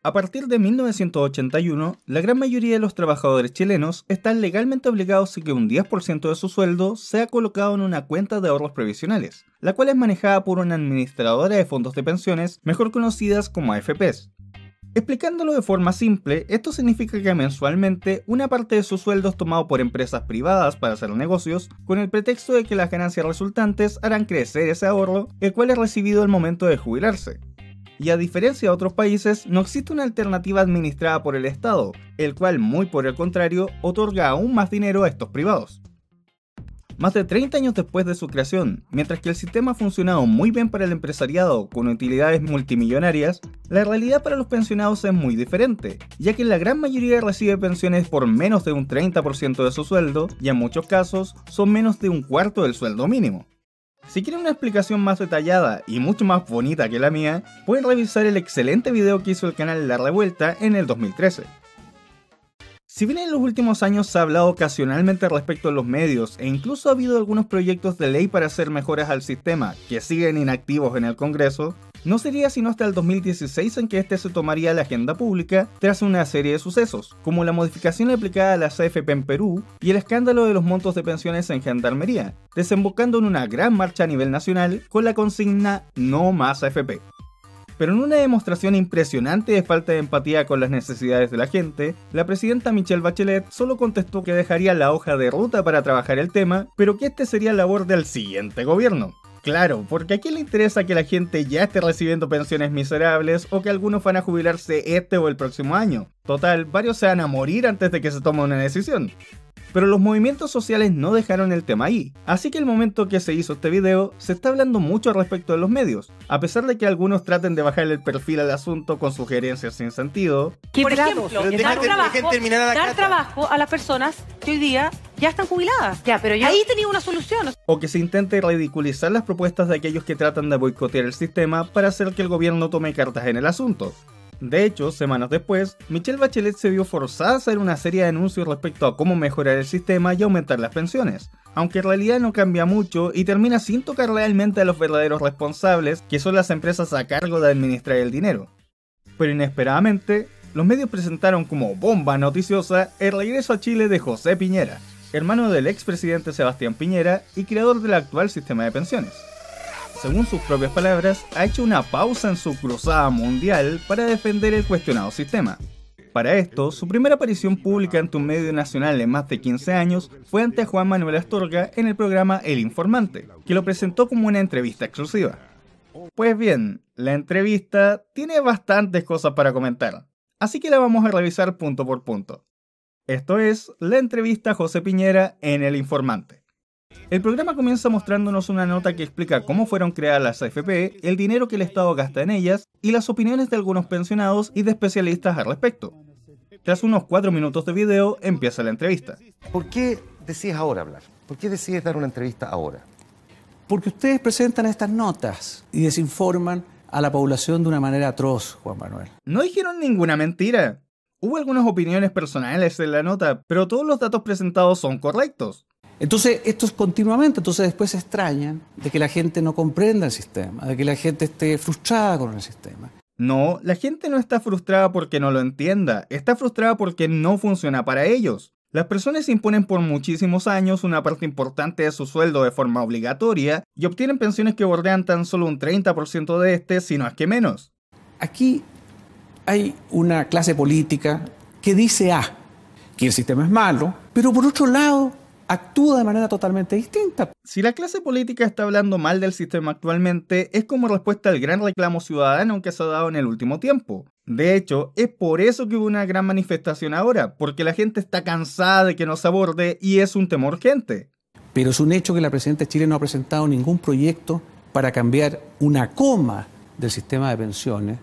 A partir de 1981, la gran mayoría de los trabajadores chilenos están legalmente obligados a que un 10% de su sueldo sea colocado en una cuenta de ahorros previsionales, la cual es manejada por una administradora de fondos de pensiones, mejor conocidas como AFPs. Explicándolo de forma simple, esto significa que mensualmente una parte de su sueldo es tomado por empresas privadas para hacer negocios, con el pretexto de que las ganancias resultantes harán crecer ese ahorro, el cual es recibido al momento de jubilarse. Y a diferencia de otros países, no existe una alternativa administrada por el Estado, el cual, muy por el contrario, otorga aún más dinero a estos privados. Más de 30 años después de su creación, mientras que el sistema ha funcionado muy bien para el empresariado con utilidades multimillonarias, la realidad para los pensionados es muy diferente, ya que la gran mayoría recibe pensiones por menos de un 30% de su sueldo y en muchos casos son menos de un cuarto del sueldo mínimo. Si quieren una explicación más detallada y mucho más bonita que la mía, pueden revisar el excelente video que hizo el canal La Revuelta en el 2013. Si bien en los últimos años se ha hablado ocasionalmente respecto a los medios e incluso ha habido algunos proyectos de ley para hacer mejoras al sistema que siguen inactivos en el Congreso, no sería sino hasta el 2016 en que este se tomaría la agenda pública tras una serie de sucesos, como la modificación aplicada a las AFP en Perú y el escándalo de los montos de pensiones en Gendarmería, desembocando en una gran marcha a nivel nacional con la consigna "No más AFP". Pero en una demostración impresionante de falta de empatía con las necesidades de la gente, la presidenta Michelle Bachelet solo contestó que dejaría la hoja de ruta para trabajar el tema, pero que este sería labor del siguiente gobierno. Claro, porque a quién le interesa que la gente ya esté recibiendo pensiones miserables o que algunos van a jubilarse este o el próximo año. Total, varios se van a morir antes de que se tome una decisión. Pero los movimientos sociales no dejaron el tema ahí, así que el momento que se hizo este video se está hablando mucho respecto de los medios, a pesar de que algunos traten de bajarle el perfil al asunto con sugerencias sin sentido. Por ejemplo, dar trabajo a las personas que hoy día ya están jubiladas. Ya, pero ahí tenía una solución. O que se intente ridiculizar las propuestas de aquellos que tratan de boicotear el sistema para hacer que el gobierno tome cartas en el asunto. De hecho, semanas después, Michelle Bachelet se vio forzada a hacer una serie de anuncios respecto a cómo mejorar el sistema y aumentar las pensiones, aunque en realidad no cambia mucho y termina sin tocar realmente a los verdaderos responsables, que son las empresas a cargo de administrar el dinero. Pero inesperadamente, los medios presentaron como bomba noticiosa el regreso a Chile de José Piñera, hermano del expresidente Sebastián Piñera y creador del actual sistema de pensiones. Según sus propias palabras, ha hecho una pausa en su cruzada mundial para defender el cuestionado sistema. Para esto, su primera aparición pública ante un medio nacional en más de 15 años fue ante Juan Manuel Astorga en el programa El Informante, que lo presentó como una entrevista exclusiva. Pues bien, la entrevista tiene bastantes cosas para comentar, así que la vamos a revisar punto por punto. Esto es la entrevista a José Piñera en El Informante. El programa comienza mostrándonos una nota que explica cómo fueron creadas las AFP, el dinero que el Estado gasta en ellas y las opiniones de algunos pensionados y de especialistas al respecto. Tras unos 4 minutos de video, empieza la entrevista. ¿Por qué decides ahora hablar? ¿Por qué decides dar una entrevista ahora? Porque ustedes presentan estas notas y desinforman a la población de una manera atroz, Juan Manuel. No dijeron ninguna mentira. Hubo algunas opiniones personales en la nota, pero todos los datos presentados son correctos. Entonces, esto es continuamente, entonces después se extrañan de que la gente no comprenda el sistema, de que la gente esté frustrada con el sistema. No, la gente no está frustrada porque no lo entienda, está frustrada porque no funciona para ellos. Las personas imponen por muchísimos años una parte importante de su sueldo de forma obligatoria y obtienen pensiones que bordean tan solo un 30% de este, si no es que menos. Aquí hay una clase política que dice que el sistema es malo, pero por otro lado actúa de manera totalmente distinta. Si la clase política está hablando mal del sistema actualmente, es como respuesta al gran reclamo ciudadano que se ha dado en el último tiempo. De hecho, es por eso que hubo una gran manifestación ahora, porque la gente está cansada de que no se aborde y es un tema urgente. Pero es un hecho que la presidenta de Chile no ha presentado ningún proyecto para cambiar una coma del sistema de pensiones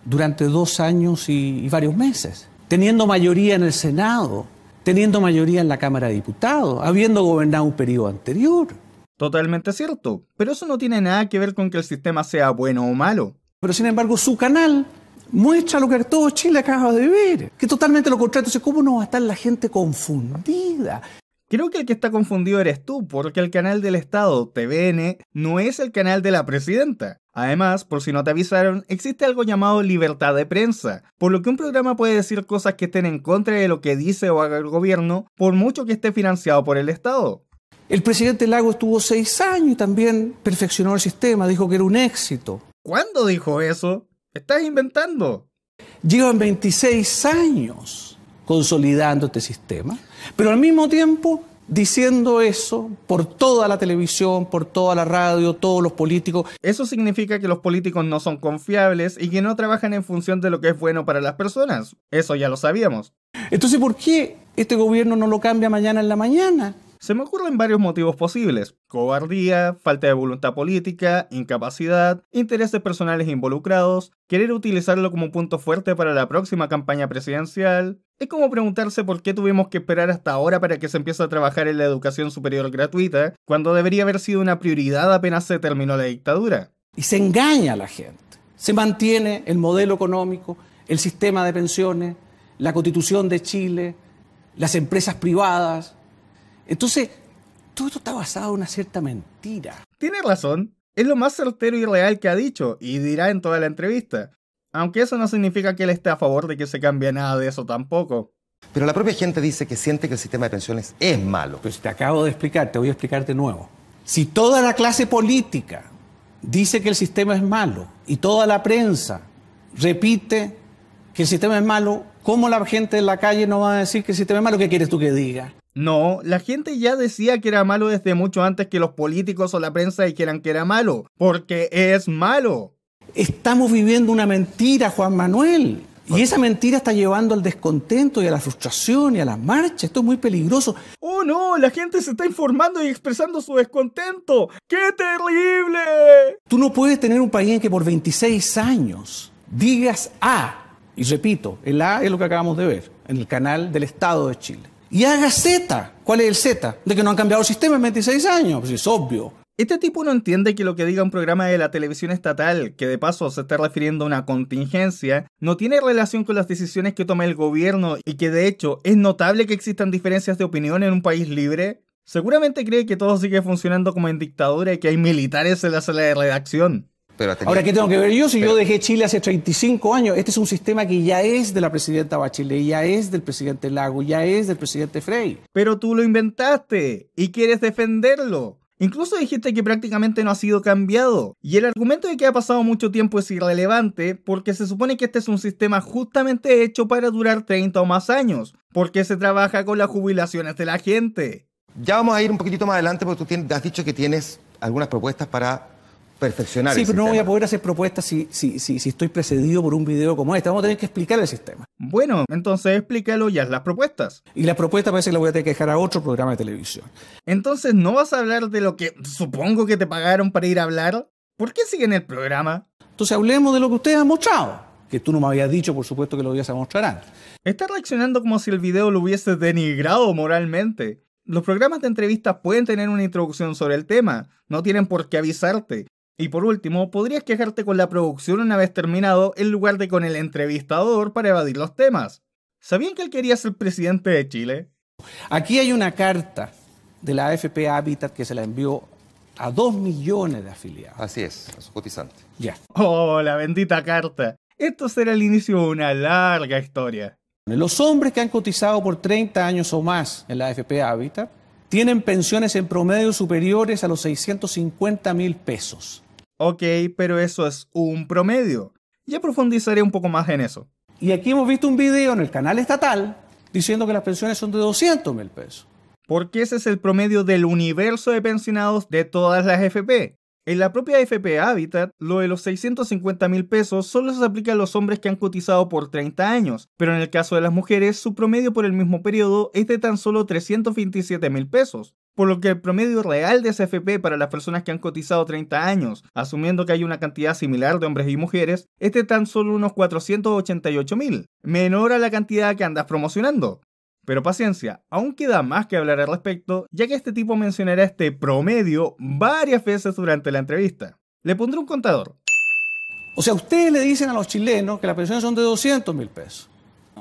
durante 2 años y varios meses, teniendo mayoría en el Senado, teniendo mayoría en la Cámara de Diputados, habiendo gobernado un periodo anterior. Totalmente cierto, pero eso no tiene nada que ver con que el sistema sea bueno o malo. Pero sin embargo su canal muestra lo que todo Chile acaba de ver, que es totalmente lo contrario. Entonces, ¿cómo no va a estar la gente confundida? Creo que el que está confundido eres tú, porque el canal del Estado, TVN, no es el canal de la presidenta. Además, por si no te avisaron, existe algo llamado libertad de prensa, por lo que un programa puede decir cosas que estén en contra de lo que dice o haga el gobierno, por mucho que esté financiado por el Estado. El presidente Lagos estuvo 6 años y también perfeccionó el sistema, dijo que era un éxito. ¿Cuándo dijo eso? ¿Estás inventando? Llevan 26 años consolidando este sistema, pero al mismo tiempo diciendo eso por toda la televisión, por toda la radio, todos los políticos. Eso significa que los políticos no son confiables y que no trabajan en función de lo que es bueno para las personas. Eso ya lo sabíamos. Entonces, ¿por qué este gobierno no lo cambia mañana en la mañana? Se me ocurren varios motivos posibles: cobardía, falta de voluntad política, incapacidad, intereses personales involucrados, querer utilizarlo como punto fuerte para la próxima campaña presidencial. Es como preguntarse por qué tuvimos que esperar hasta ahora para que se empiece a trabajar en la educación superior gratuita, cuando debería haber sido una prioridad apenas se terminó la dictadura. Y se engaña a la gente. Se mantiene el modelo económico, el sistema de pensiones, la Constitución de Chile, las empresas privadas. Entonces, todo esto está basado en una cierta mentira. Tiene razón. Es lo más certero y real que ha dicho, y dirá en toda la entrevista. Aunque eso no significa que él esté a favor de que se cambie nada de eso tampoco. Pero la propia gente dice que siente que el sistema de pensiones es malo. Pues te acabo de explicar, te voy a explicar de nuevo. Si toda la clase política dice que el sistema es malo y toda la prensa repite que el sistema es malo, ¿cómo la gente en la calle no va a decir que el sistema es malo? ¿Qué quieres tú que diga? No, la gente ya decía que era malo desde mucho antes que los políticos o la prensa dijeran que era malo, porque es malo. Estamos viviendo una mentira, Juan Manuel. Y esa mentira está llevando al descontento y a la frustración y a las marchas. Esto es muy peligroso. ¡Oh no! La gente se está informando y expresando su descontento. ¡Qué terrible! Tú no puedes tener un país en que por 26 años digas A. Y repito, el A es lo que acabamos de ver en el canal del Estado de Chile. Y haga Z. ¿Cuál es el Z? De que no han cambiado el sistema en 26 años. Pues es obvio. Este tipo no entiende que lo que diga un programa de la televisión estatal, que de paso se está refiriendo a una contingencia, no tiene relación con las decisiones que toma el gobierno y que de hecho es notable que existan diferencias de opinión en un país libre. Seguramente cree que todo sigue funcionando como en dictadura y que hay militares en la sala de redacción. Ahora, ¿qué tengo que ver yo si yo dejé Chile hace 35 años? Este es un sistema que ya es de la presidenta Bachelet, ya es del presidente Lagos, ya es del presidente Frey. Pero tú lo inventaste y quieres defenderlo. Incluso dijiste que prácticamente no ha sido cambiado. Y el argumento de que ha pasado mucho tiempo es irrelevante porque se supone que este es un sistema justamente hecho para durar 30 o más años, porque se trabaja con las jubilaciones de la gente. Ya vamos a ir un poquitito más adelante porque tú has dicho que tienes algunas propuestas para perfeccionar el sistema. Sí, pero no voy a poder hacer propuestas si estoy precedido por un video como este. Vamos a tener que explicar el sistema. Bueno, entonces explícalo y haz las propuestas. Y las propuestas parece que las voy a tener que dejar a otro programa de televisión. Entonces, ¿no vas a hablar de lo que supongo que te pagaron para ir a hablar? ¿Por qué siguen el programa? Entonces hablemos de lo que ustedes han mostrado. Que tú no me habías dicho, por supuesto, que lo ibas a mostrar antes. Estás reaccionando como si el video lo hubiese denigrado moralmente. Los programas de entrevistas pueden tener una introducción sobre el tema. No tienen por qué avisarte. Y por último, podrías quejarte con la producción una vez terminado en lugar de con el entrevistador para evadir los temas. ¿Sabían que él quería ser presidente de Chile? Aquí hay una carta de la AFP Habitat que se la envió a 2 millones de afiliados. Así es, a su cotizante. Ya. Oh, la bendita carta. Esto será el inicio de una larga historia. Los hombres que han cotizado por 30 años o más en la AFP Habitat tienen pensiones en promedio superiores a los 650.000 pesos. Ok, pero eso es un promedio. Ya profundizaré un poco más en eso. Y aquí hemos visto un video en el canal estatal diciendo que las pensiones son de 200.000 pesos. Porque ese es el promedio del universo de pensionados de todas las AFP. En la propia AFP Habitat, lo de los 650.000 pesos solo se aplica a los hombres que han cotizado por 30 años, pero en el caso de las mujeres, su promedio por el mismo periodo es de tan solo 327.000 pesos. Por lo que el promedio real de esa AFP para las personas que han cotizado 30 años, asumiendo que hay una cantidad similar de hombres y mujeres, es de tan solo unos 488.000, menor a la cantidad que andas promocionando. Pero paciencia, aún queda más que hablar al respecto, ya que este tipo mencionará este promedio varias veces durante la entrevista. Le pondré un contador. O sea, ustedes le dicen a los chilenos que las pensiones son de 200.000 pesos.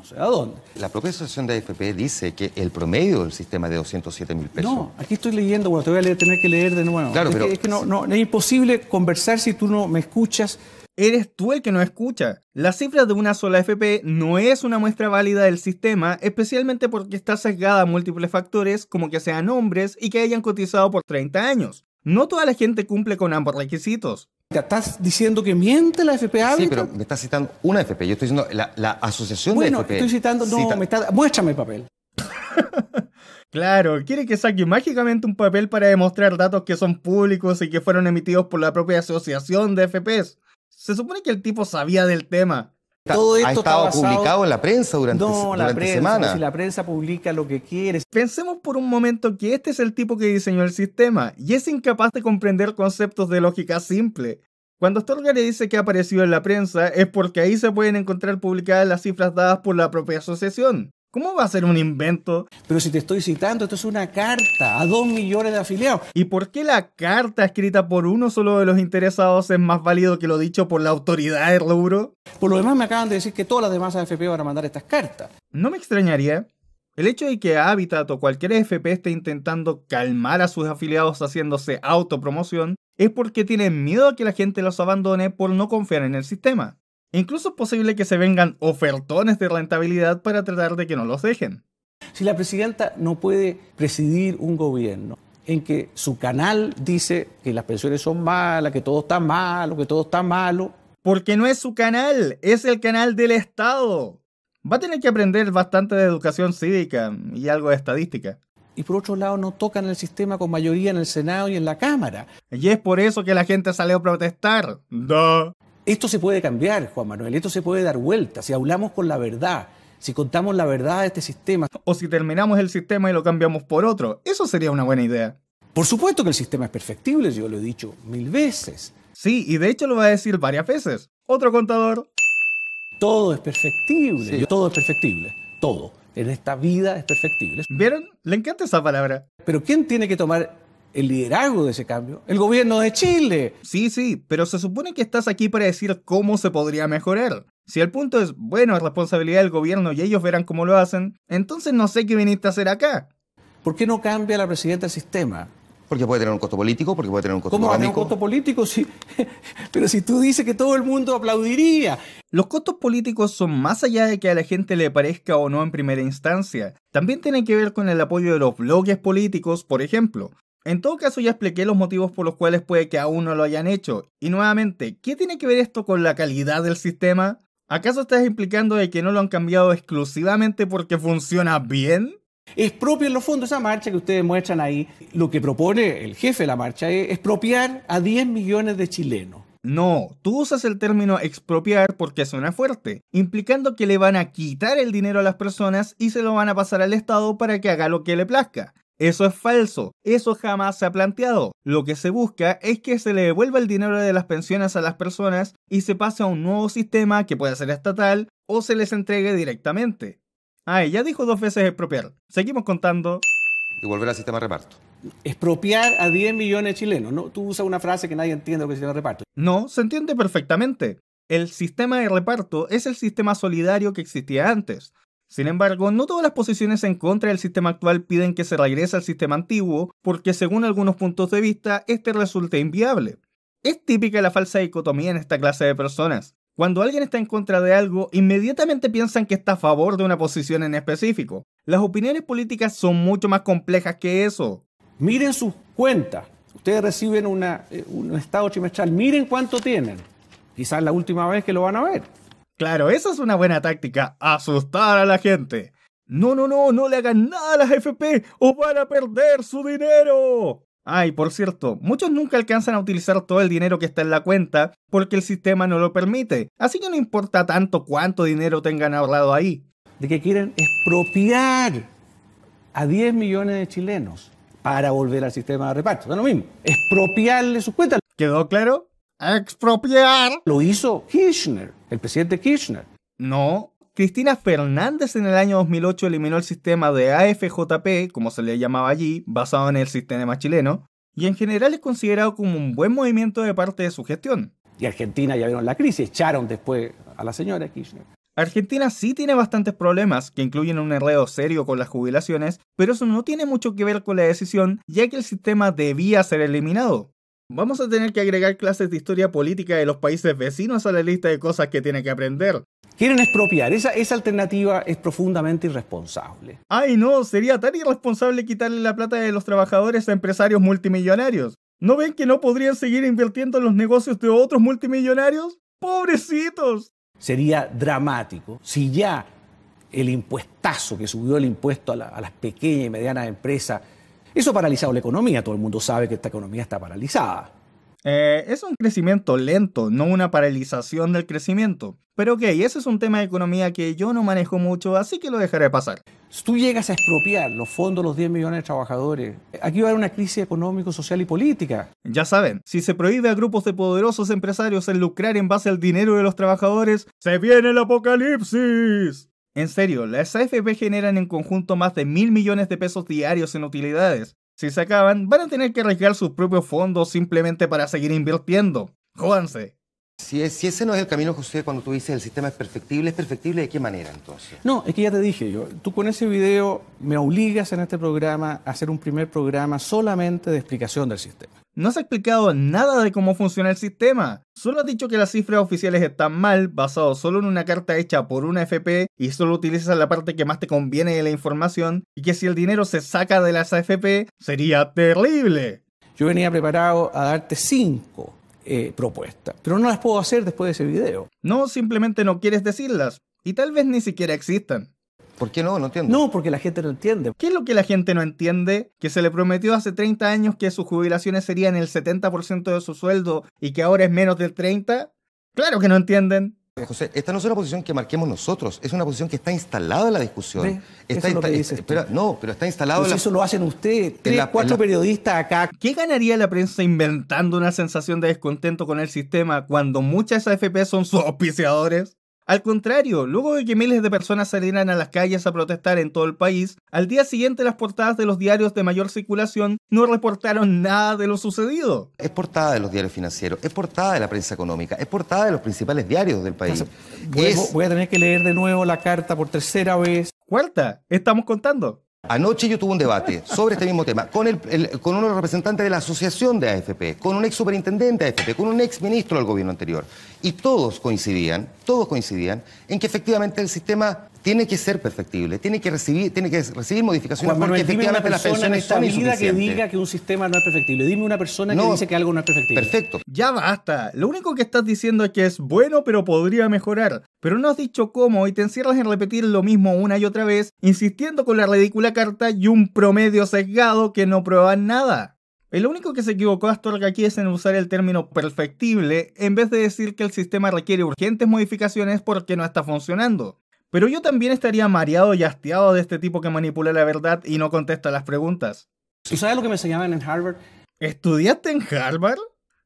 no sé a dónde. La propia asociación de AFP dice que el promedio del sistema es de 207.000 pesos. No, aquí estoy leyendo, bueno, te voy a tener que leer de nuevo. Claro, pero... Es que es imposible conversar si tú no me escuchas. Eres tú el que no escucha. Las cifras de una sola AFP no es una muestra válida del sistema, especialmente porque está sesgada a múltiples factores, como que sean hombres y que hayan cotizado por 30 años. No toda la gente cumple con ambos requisitos. ¿Estás diciendo que miente la AFP Habitat? Sí, pero me estás citando una AFP. Yo estoy diciendo la asociación de AFP. Bueno, estoy citando... Muéstrame el papel. Claro, quiere que saque mágicamente un papel para demostrar datos que son públicos y que fueron emitidos por la propia asociación de AFPs. Se supone que el tipo sabía del tema. Todo esto ha estado publicado en la prensa durante semanas. Si la prensa publica lo que quiere. Pensemos por un momento que este es el tipo que diseñó el sistema y es incapaz de comprender conceptos de lógica simple. Cuando Storga le dice que ha aparecido en la prensa es porque ahí se pueden encontrar publicadas las cifras dadas por la propia asociación. ¿Cómo va a ser un invento? Pero si te estoy citando, esto es una carta a 2 millones de afiliados. ¿Y por qué la carta escrita por uno solo de los interesados es más válido que lo dicho por la autoridad del rubro? Por lo demás me acaban de decir que todas las demás AFP van a mandar estas cartas. No me extrañaría. El hecho de que Habitat o cualquier AFP esté intentando calmar a sus afiliados haciéndose autopromoción es porque tienen miedo a que la gente los abandone por no confiar en el sistema. Incluso es posible que se vengan ofertones de rentabilidad para tratar de que no los dejen. Si la presidenta no puede presidir un gobierno en que su canal dice que las pensiones son malas, que todo está malo, que todo está malo... Porque no es su canal, es el canal del Estado. Va a tener que aprender bastante de educación cívica y algo de estadística. Y por otro lado no tocan el sistema con mayoría en el Senado y en la Cámara. Y es por eso que la gente salió a protestar. ¡Duh! Esto se puede cambiar, Juan Manuel, esto se puede dar vuelta, si hablamos con la verdad, si contamos la verdad de este sistema. O si terminamos el sistema y lo cambiamos por otro, eso sería una buena idea. Por supuesto que el sistema es perfectible, yo lo he dicho 1000 veces. Sí, y de hecho lo va a decir varias veces. Otro contador. Todo es perfectible, Sí. Todo es perfectible, todo. En esta vida es perfectible. ¿Vieron? Le encanta esa palabra. Pero ¿quién tiene que tomar el liderazgo de ese cambio? El gobierno de Chile. Sí, pero se supone que estás aquí para decir cómo se podría mejorar. Si el punto es, bueno, es responsabilidad del gobierno y ellos verán cómo lo hacen, entonces no sé qué viniste a hacer acá. ¿Por qué no cambia la presidenta el sistema? Porque puede tener un costo político, porque puede tener un costo ¿Cómo va a tener un económico. costo político? Pero si tú dices que todo el mundo aplaudiría. Los costos políticos son más allá de que a la gente le parezca o no en primera instancia. También tienen que ver con el apoyo de los bloques políticos, por ejemplo. En todo caso ya expliqué los motivos por los cuales puede que aún no lo hayan hecho. Y nuevamente, ¿qué tiene que ver esto con la calidad del sistema? ¿Acaso estás implicando de que no lo han cambiado exclusivamente porque funciona bien? Expropien los fondos. Esa marcha que ustedes muestran ahí, lo que propone el jefe de la marcha es expropiar a 10 millones de chilenos. No, tú usas el término expropiar porque suena fuerte, implicando que le van a quitar el dinero a las personas y se lo van a pasar al Estado para que haga lo que le plazca. Eso es falso, eso jamás se ha planteado. Lo que se busca es que se le devuelva el dinero de las pensiones a las personas y se pase a un nuevo sistema que puede ser estatal o se les entregue directamente. Ya dijo 2 veces expropiar. Seguimos contando. Y volver al sistema de reparto. Expropiar a 10 millones de chilenos. ¿No? Tú usas una frase que nadie entiende lo que es el sistema de reparto. No, se entiende perfectamente. El sistema de reparto es el sistema solidario que existía antes. Sin embargo, no todas las posiciones en contra del sistema actual piden que se regrese al sistema antiguo, porque según algunos puntos de vista, este resulta inviable. Es típica la falsa dicotomía en esta clase de personas. Cuando alguien está en contra de algo, inmediatamente piensan que está a favor de una posición en específico. Las opiniones políticas son mucho más complejas que eso. Miren sus cuentas. Ustedes reciben un estado trimestral. Miren cuánto tienen. Quizás la última vez que lo van a ver. Claro, esa es una buena táctica, asustar a la gente. No le hagan nada a las AFP o van a perder su dinero. Por cierto, muchos nunca alcanzan a utilizar todo el dinero que está en la cuenta porque el sistema no lo permite, así que no importa tanto cuánto dinero tengan ahorrado ahí. De que quieren expropiar a 10 millones de chilenos para volver al sistema de reparto. Es lo mismo, expropiarle sus cuentas. ¿Quedó claro? ¡Expropiar! Lo hizo Kirchner, el presidente Kirchner. No, Cristina Fernández en el año 2008 eliminó el sistema de AFJP, como se le llamaba allí, basado en el sistema chileno, y en general es considerado como un buen movimiento de parte de su gestión. Y Argentina ya vieron la crisis, echaron después a la señora Kirchner. Argentina sí tiene bastantes problemas, que incluyen un enredo serio con las jubilaciones, pero eso no tiene mucho que ver con la decisión, ya que el sistema debía ser eliminado. Vamos a tener que agregar clases de historia política de los países vecinos a la lista de cosas que tiene que aprender. Quieren expropiar. Esa alternativa es profundamente irresponsable. ¡Ay no! Sería tan irresponsable quitarle la plata de los trabajadores a empresarios multimillonarios. ¿No ven que no podrían seguir invirtiendo en los negocios de otros multimillonarios? ¡Pobrecitos! Sería dramático si ya el impuestazo que subió el impuesto a las pequeñas y medianas empresas, eso ha paralizado la economía. Todo el mundo sabe que esta economía está paralizada. Es un crecimiento lento, no una paralización del crecimiento. Pero ok, ese es un tema de economía que yo no manejo mucho, así que lo dejaré pasar. Si tú llegas a expropiar los fondos de los 10 millones de trabajadores, aquí va a haber una crisis económica, social y política. Ya saben, si se prohíbe a grupos de poderosos empresarios el lucrar en base al dinero de los trabajadores, ¡se viene el apocalipsis! En serio, las AFP generan en conjunto más de 1.000 millones de pesos diarios en utilidades. Si se acaban, van a tener que arriesgar sus propios fondos simplemente para seguir invirtiendo. ¡Jódanse! Si ese no es el camino, José, cuando tú dices el sistema ¿es perfectible de qué manera entonces? No, es que ya te dije yo, tú con ese video me obligas en este programa a hacer un primer programa solamente de explicación del sistema. No has explicado nada de cómo funciona el sistema. Solo has dicho que las cifras oficiales están mal, basado solo en una carta hecha por una AFP y solo utilizas la parte que más te conviene de la información, y que si el dinero se saca de las AFP, sería terrible. Yo venía preparado a darte 5 propuestas, pero no las puedo hacer después de ese video. No, simplemente no quieres decirlas, y tal vez ni siquiera existan. ¿Por qué no? No entiendo. No, porque la gente no entiende. ¿Qué es lo que la gente no entiende? ¿Que se le prometió hace 30 años que sus jubilaciones serían el 70% de su sueldo y que ahora es menos del 30%? ¡Claro que no entienden! José, esta no es una posición que marquemos nosotros, es una posición que está instalada en la discusión. Está instalado en la... Eso lo hacen ustedes, 3-4 periodistas acá. ¿Qué ganaría la prensa inventando una sensación de descontento con el sistema cuando muchas AFP son sus auspiciadores? Al contrario, luego de que miles de personas salieran a las calles a protestar en todo el país, al día siguiente las portadas de los diarios de mayor circulación no reportaron nada de lo sucedido. Es portada de los diarios financieros, es portada de la prensa económica, es portada de los principales diarios del país. Voy a tener que leer de nuevo la carta por tercera vez. ¿Cuarta? ¿Estamos contando? Anoche yo tuve un debate sobre este mismo tema con unos representantes de la asociación de AFP, con un ex superintendente de AFP, con un ex ministro del gobierno anterior. Y todos coincidían en que efectivamente el sistema tiene que ser perfectible, tiene que recibir modificaciones, Juan Manuel, porque efectivamente las pensiones son insuficientes. Que diga que un sistema no es perfectible. Dime una persona que dice que algo no es perfectible. Perfecto. Ya basta. Lo único que estás diciendo es que es bueno, pero podría mejorar. Pero no has dicho cómo y te encierras en repetir lo mismo una y otra vez, insistiendo con la ridícula carta y un promedio sesgado que no prueba nada. El único que se equivocó Astorga aquí es en usar el término perfectible en vez de decir que el sistema requiere urgentes modificaciones porque no está funcionando. Pero yo también estaría mareado y hastiado de este tipo que manipula la verdad y no contesta las preguntas. ¿Tú sabes lo que me enseñaban en Harvard? ¿Estudiaste en Harvard?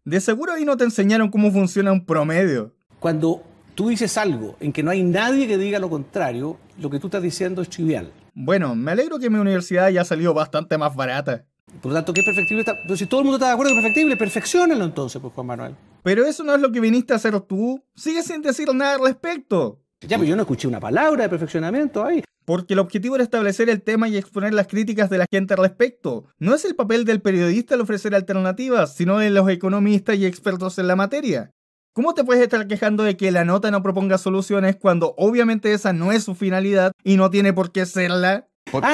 De seguro ahí no te enseñaron cómo funciona un promedio. Cuando tú dices algo en que no hay nadie que diga lo contrario, lo que tú estás diciendo es trivial. Bueno, me alegro que mi universidad haya salido bastante más barata. Por lo tanto, ¿qué perfectible está? Pero si todo el mundo está de acuerdo que es perfectible, perfecciónalo entonces, pues, Juan Manuel. Pero eso no es lo que viniste a hacer tú. Sigues sin decir nada al respecto. Ya, pero yo no escuché una palabra de perfeccionamiento ahí. Porque el objetivo era establecer el tema y exponer las críticas de la gente al respecto. No es el papel del periodista el ofrecer alternativas, sino de los economistas y expertos en la materia. ¿Cómo te puedes estar quejando de que la nota no proponga soluciones cuando obviamente esa no es su finalidad y no tiene por qué serla?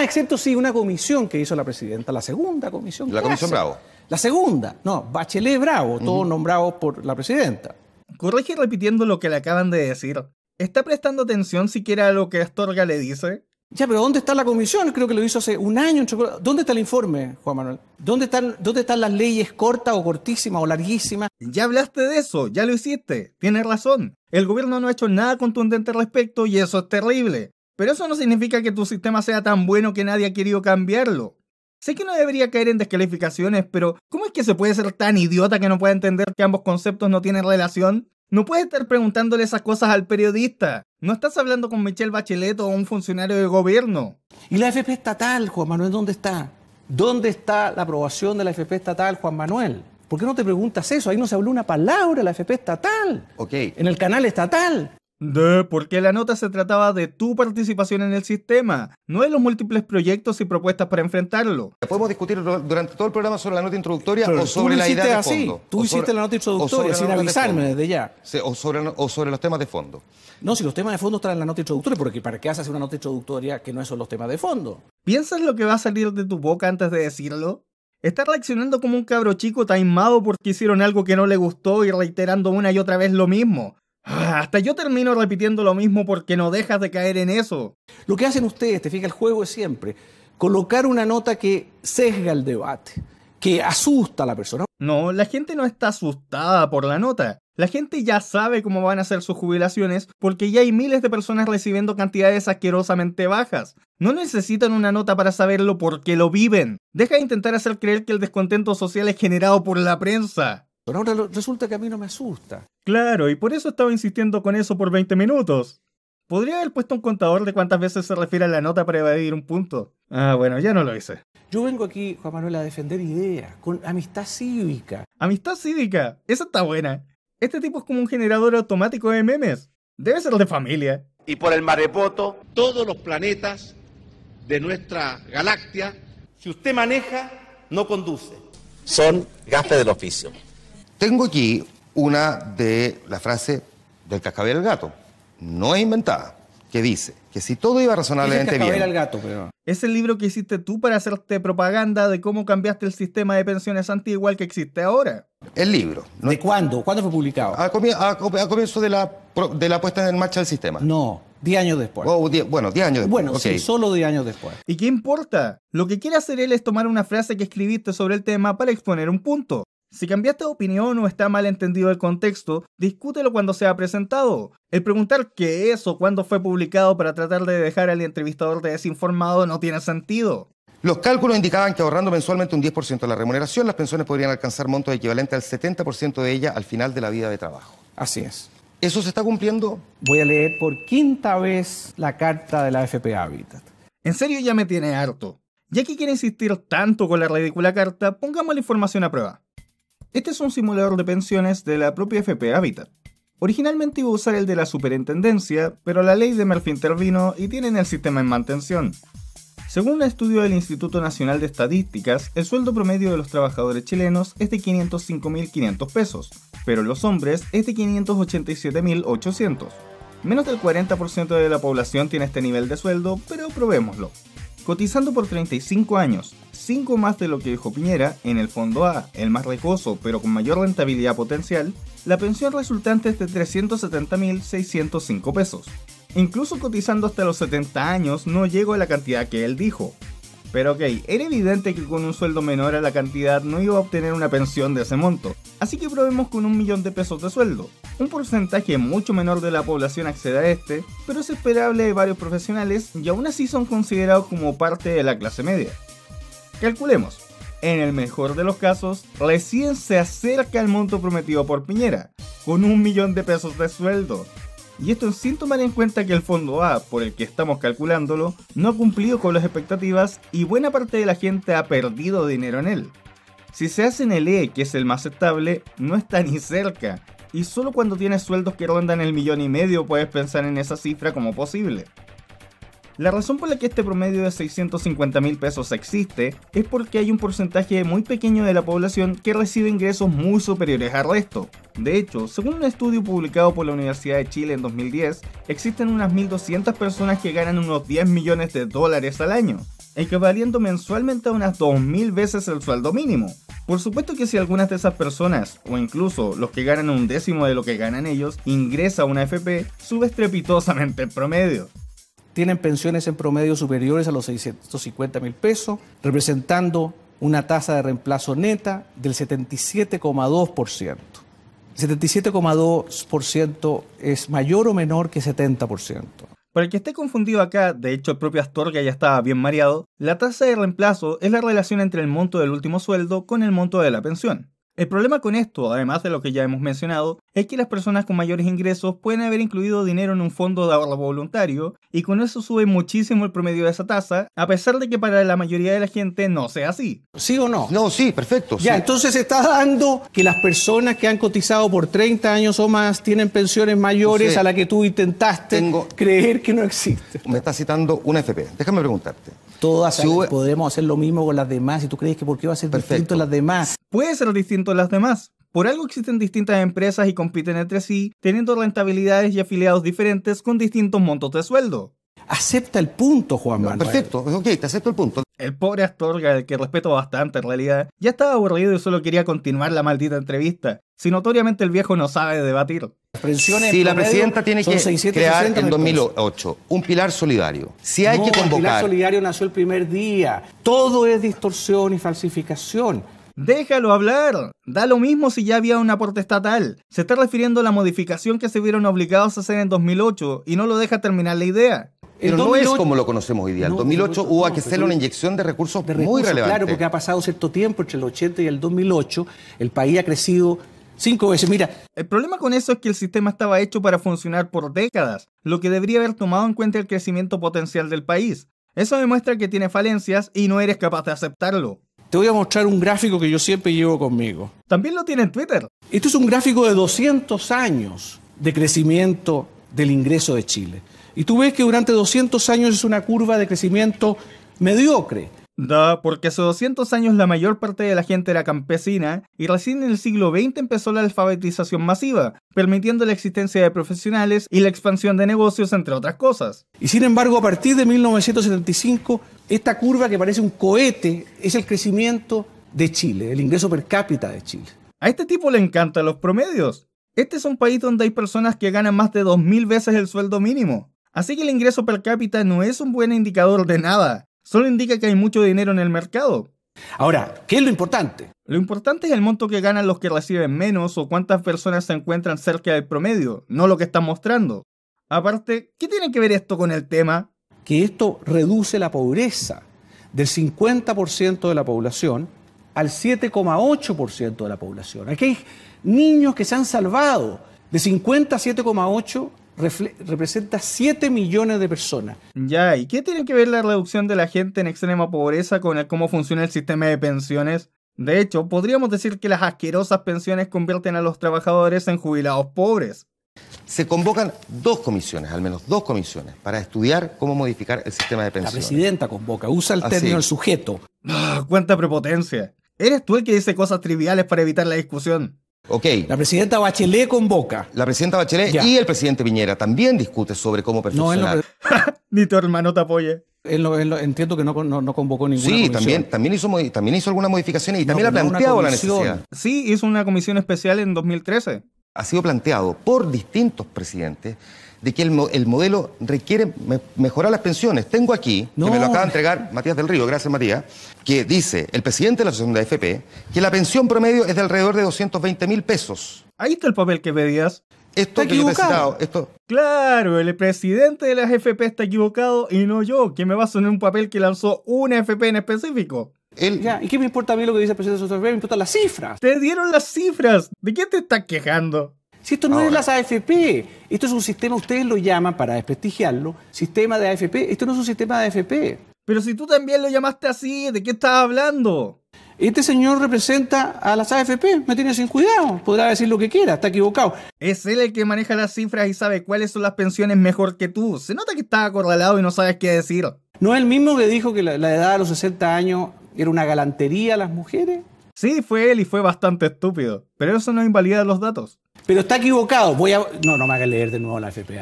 Excepto sí, una comisión que hizo la presidenta, la segunda comisión. La comisión Bravo. La segunda, no, Bachelet Bravo, todos nombrados por la presidenta. Corrige repitiendo lo que le acaban de decir. ¿Está prestando atención siquiera a lo que Astorga le dice? Ya, pero ¿dónde está la comisión? Creo que lo hizo hace un año. ¿Dónde está el informe, Juan Manuel? ¿Dónde están las leyes cortas o cortísimas o larguísimas? Ya hablaste de eso, ya lo hiciste. Tienes razón. El gobierno no ha hecho nada contundente al respecto y eso es terrible. Pero eso no significa que tu sistema sea tan bueno que nadie ha querido cambiarlo. Sé que no debería caer en descalificaciones, pero ¿cómo es que se puede ser tan idiota que no pueda entender que ambos conceptos no tienen relación? No puedes estar preguntándole esas cosas al periodista. No estás hablando con Michelle Bachelet o un funcionario de gobierno. ¿Y la AFP estatal, Juan Manuel, dónde está? ¿Dónde está la aprobación de la AFP estatal, Juan Manuel? ¿Por qué no te preguntas eso? Ahí no se habló una palabra de la AFP estatal. Ok. En el canal estatal. Porque la nota se trataba de tu participación en el sistema, no de los múltiples proyectos y propuestas para enfrentarlo. Podemos discutir durante todo el programa sobre la nota introductoria Pero o sobre la idea de fondo. Tú hiciste la nota introductoria sin avisarme desde ya. O sobre los temas de fondo. No, si los temas de fondo están en la nota introductoria, porque ¿para qué haces una nota introductoria que no son los temas de fondo? ¿Piensas lo que va a salir de tu boca antes de decirlo? Estás reaccionando como un cabro chico taimado porque hicieron algo que no le gustó y reiterando una y otra vez lo mismo. Hasta yo termino repitiendo lo mismo porque no dejas de caer en eso. Lo que hacen ustedes, te fijas, el juego es siempre colocar una nota que sesga el debate, que asusta a la persona. No, la gente no está asustada por la nota. La gente ya sabe cómo van a ser sus jubilaciones porque ya hay miles de personas recibiendo cantidades asquerosamente bajas. No necesitan una nota para saberlo porque lo viven. Deja de intentar hacer creer que el descontento social es generado por la prensa. Ahora resulta que a mí no me asusta. Claro, y por eso estaba insistiendo con eso por 20 minutos. Podría haber puesto un contador de cuántas veces se refiere a la nota para evadir un punto. Bueno, ya no lo hice. Yo vengo aquí, Juan Manuel, a defender ideas, con amistad cívica. ¿Amistad cívica? Esa está buena. Este tipo es como un generador automático de memes. Debe ser de familia. Y por el marepoto, todos los planetas de nuestra galaxia, si usted maneja, no conduce. son gafes del oficio. Tengo aquí una de la frase del cascabel al gato. No es inventada. Que dice que si todo iba razonablemente bien... al gato, pero... Es el libro que hiciste tú para hacerte propaganda de cómo cambiaste el sistema de pensiones antiguo al que existe ahora. El libro. ¿De cuándo? ¿Cuándo fue publicado? A comienzo de la puesta en marcha del sistema. No, 10 años después. Bueno, 10 años después. Bueno, Okay. sí, solo 10 años después. ¿Y qué importa? Lo que quiere hacer él es tomar una frase que escribiste sobre el tema para exponer un punto. Si cambiaste de opinión o está mal entendido el contexto, discútelo cuando sea presentado. El preguntar qué es o cuándo fue publicado para tratar de dejar al entrevistador desinformado no tiene sentido. Los cálculos indicaban que ahorrando mensualmente un 10% de la remuneración, las pensiones podrían alcanzar montos equivalentes al 70% de ella al final de la vida de trabajo. Así es. ¿Eso se está cumpliendo? Voy a leer por quinta vez la carta de la AFP Habitat. En serio ya me tiene harto. Ya que quiere insistir tanto con la ridícula carta, pongamos la información a prueba. Este es un simulador de pensiones de la propia AFP Habitat. Originalmente iba a usar el de la superintendencia, pero la ley de Murphy intervino y tienen el sistema en mantención. Según un estudio del Instituto Nacional de Estadísticas, el sueldo promedio de los trabajadores chilenos es de 505.500 pesos, pero los hombres es de 587.800. Menos del 40% de la población tiene este nivel de sueldo, pero probémoslo. Cotizando por 35 años, 5 más de lo que dijo Piñera, en el fondo A, el más riesgoso pero con mayor rentabilidad potencial, la pensión resultante es de 370.605 pesos. Incluso cotizando hasta los 70 años no llego a la cantidad que él dijo. Pero ok, era evidente que con un sueldo menor a la cantidad no iba a obtener una pensión de ese monto, así que probemos con 1 millón de pesos de sueldo. Un porcentaje mucho menor de la población accede a este, pero es esperable de varios profesionales y aún así son considerados como parte de la clase media. Calculemos, en el mejor de los casos, recién se acerca al monto prometido por Piñera, con 1 millón de pesos de sueldo. Y esto sin tomar en cuenta que el fondo A, por el que estamos calculándolo, no ha cumplido con las expectativas y buena parte de la gente ha perdido dinero en él. Si se hace en el E, que es el más estable, no está ni cerca, y solo cuando tienes sueldos que rondan el 1,5 millones puedes pensar en esa cifra como posible. La razón por la que este promedio de 650.000 pesos existe es porque hay un porcentaje muy pequeño de la población que recibe ingresos muy superiores al resto. De hecho, según un estudio publicado por la Universidad de Chile en 2010, existen unas 1.200 personas que ganan unos 10 millones de dólares al año, equivaliendo mensualmente a unas 2.000 veces el sueldo mínimo. Por supuesto que si algunas de esas personas, o incluso los que ganan 1/10 de lo que ganan ellos, ingresa a una AFP, sube estrepitosamente el promedio. Tienen pensiones en promedio superiores a los 650.000 pesos, representando una tasa de reemplazo neta del 77,2%. 77,2% es mayor o menor que 70%. Para el que esté confundido acá, de hecho el propio Astorga ya estaba bien mareado, la tasa de reemplazo es la relación entre el monto del último sueldo con el monto de la pensión. El problema con esto, además de lo que ya hemos mencionado, es que las personas con mayores ingresos pueden haber incluido dinero en un fondo de ahorro voluntario y con eso sube muchísimo el promedio de esa tasa, a pesar de que para la mayoría de la gente no sea así. ¿Sí o no? No, sí, perfecto. Ya, sí. entonces se está dando que las personas que han cotizado por 30 años o más tienen pensiones mayores a la que tú intentaste creer que no existe. Me está citando una AFP. Déjame preguntarte. Todas podemos hacer lo mismo con las demás y tú crees que ¿por qué va a ser distinto en las demás? Puede ser distinto en las demás. Por algo existen distintas empresas y compiten entre sí, teniendo rentabilidades y afiliados diferentes con distintos montos de sueldo. Acepta el punto, Juan Manuel. Perfecto, ok, te acepto el punto. El pobre Astorga, al que respeto bastante en realidad, ya estaba aburrido y solo quería continuar la maldita entrevista, si notoriamente el viejo no sabe debatir. Si la presidenta tiene que crear en 2008 un pilar solidario, si hay que convocar... El pilar solidario nació el primer día. Todo es distorsión y falsificación. Déjalo hablar. Da lo mismo si ya había un aporte estatal. Se está refiriendo a la modificación que se vieron obligados a hacer en 2008 y no lo deja terminar la idea. Pero no es como lo conocemos hoy día. En 2008 hubo que hacerle una inyección de recursos muy relevante. Claro, porque ha pasado cierto tiempo entre el 80 y el 2008. El país ha crecido 5 veces. Mira, el problema con eso es que el sistema estaba hecho para funcionar por décadas, lo que debería haber tomado en cuenta el crecimiento potencial del país. Eso demuestra que tiene falencias y no eres capaz de aceptarlo. Te voy a mostrar un gráfico que yo siempre llevo conmigo. También lo tiene en Twitter. Esto es un gráfico de 200 años de crecimiento del ingreso de Chile. Y tú ves que durante 200 años es una curva de crecimiento mediocre. Porque hace 200 años la mayor parte de la gente era campesina y recién en el siglo XX empezó la alfabetización masiva, permitiendo la existencia de profesionales y la expansión de negocios, entre otras cosas. Y sin embargo, a partir de 1975, esta curva que parece un cohete es el crecimiento de Chile, el ingreso per cápita de Chile. A este tipo le encantan los promedios. Este es un país donde hay personas que ganan más de 2.000 veces el sueldo mínimo. Así que el ingreso per cápita no es un buen indicador de nada. Solo indica que hay mucho dinero en el mercado. Ahora, ¿qué es lo importante? Lo importante es el monto que ganan los que reciben menos o cuántas personas se encuentran cerca del promedio, no lo que están mostrando. Aparte, ¿qué tiene que ver esto con el tema? Que esto reduce la pobreza del 50% de la población al 7,8% de la población. Aquí hay niños que se han salvado. De 50 a 7,8 representa 7 millones de personas. Ya, ¿y qué tiene que ver la reducción de la gente en extrema pobreza con cómo funciona el sistema de pensiones? De hecho, podríamos decir que las asquerosas pensiones convierten a los trabajadores en jubilados pobres. Se convocan al menos dos comisiones, para estudiar cómo modificar el sistema de pensiones. La presidenta convoca, usa el término del sujeto. ¡Cuánta prepotencia! Eres tú el que dice cosas triviales para evitar la discusión. Ok. La presidenta Bachelet convoca. La presidenta Bachelet y el presidente Piñera también discuten sobre cómo perfeccionar. Ni tu hermano te apoye. Entiendo que no convocó ninguna comisión. Sí, también hizo algunas modificaciones y también ha planteado la necesidad. Sí, hizo una comisión especial en 2013. Ha sido planteado por distintos presidentes de que el modelo requiere mejorar las pensiones. Tengo aquí, que me lo acaba de entregar Matías del Río, gracias Matías, que dice el presidente de la Asociación de AFP que la pensión promedio es de alrededor de 220.000 pesos. Ahí está el papel que pedías. Esto que yo te he citado, Claro, el presidente de la AFP está equivocado y no yo, que me baso en un papel que lanzó una AFP en específico. ¿Y qué me importa a mí lo que dice el presidente de la AFP? Me importan las cifras. Te dieron las cifras. ¿De qué te estás quejando? Si esto no es las AFP, esto es un sistema, ustedes lo llaman, para desprestigiarlo, sistema de AFP. Esto no es un sistema de AFP. Pero si tú también lo llamaste así, ¿de qué estás hablando? Este señor representa a las AFP, me tiene sin cuidado, podrá decir lo que quiera, está equivocado. Es él el que maneja las cifras y sabe cuáles son las pensiones mejor que tú. Se nota que estás acorralado y no sabes qué decir. ¿No es el mismo que dijo que la edad de los 60 años era una galantería a las mujeres? Sí, fue él y fue bastante estúpido. Pero eso no invalida los datos. Pero está equivocado. No me hagas leer de nuevo la AFP.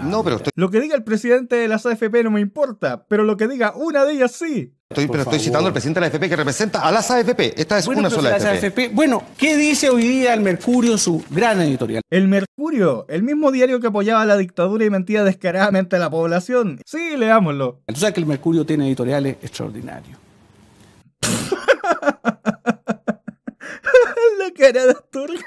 Lo que diga el presidente de las AFP no me importa, pero lo que diga una de ellas sí. Estoy citando al presidente de la AFP que representa a las AFP. Esta es una sola AFP. Bueno, ¿qué dice hoy día el Mercurio en su gran editorial? El Mercurio, el mismo diario que apoyaba la dictadura y mentía descaradamente a la población. Sí, leámoslo. Tú sabes que el Mercurio tiene editoriales extraordinarios. La cara de Astorga.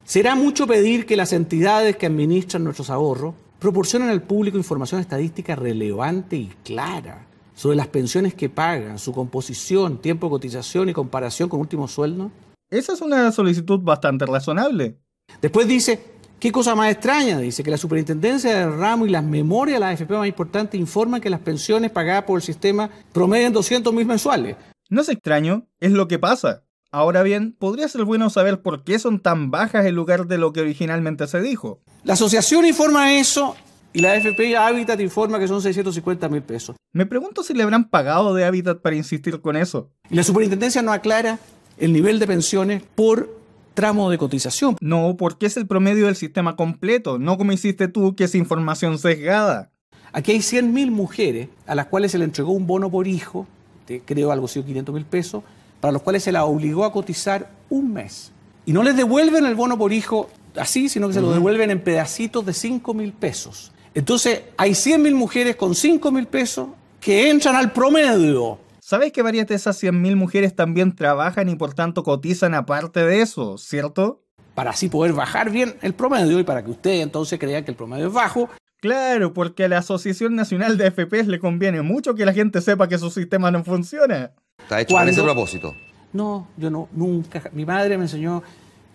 ¿Será mucho pedir que las entidades que administran nuestros ahorros proporcionen al público información estadística relevante y clara sobre las pensiones que pagan, su composición, tiempo de cotización y comparación con último sueldo? Esa es una solicitud bastante razonable. Después dice, qué cosa más extraña, dice que la superintendencia del ramo y las memorias de la AFP más importantes informan que las pensiones pagadas por el sistema promedian 200.000 mensuales. No es extraño, es lo que pasa. Ahora bien, podría ser bueno saber por qué son tan bajas en lugar de lo que originalmente se dijo. La asociación informa eso y la AFP Habitat informa que son 650.000 pesos. Me pregunto si le habrán pagado de Habitat para insistir con eso. Y la superintendencia no aclara el nivel de pensiones por tramo de cotización. No, porque es el promedio del sistema completo, no como hiciste tú, que es información sesgada. Aquí hay 100.000 mujeres a las cuales se le entregó un bono por hijo, creo algo así, 500.000 pesos, para los cuales se las obligó a cotizar un mes. Y no les devuelven el bono por hijo así, sino que se lo devuelven en pedacitos de 5.000 pesos. Entonces, hay 100.000 mujeres con 5.000 pesos que entran al promedio. ¿Sabes que varias de esas 100.000 mujeres también trabajan y por tanto cotizan aparte de eso, cierto? Para así poder bajar bien el promedio y para que usted entonces crea que el promedio es bajo. Claro, porque a la Asociación Nacional de AFPs le conviene mucho que la gente sepa que su sistema no funciona. Está hecho con ese propósito. No, yo no, nunca. Mi madre me enseñó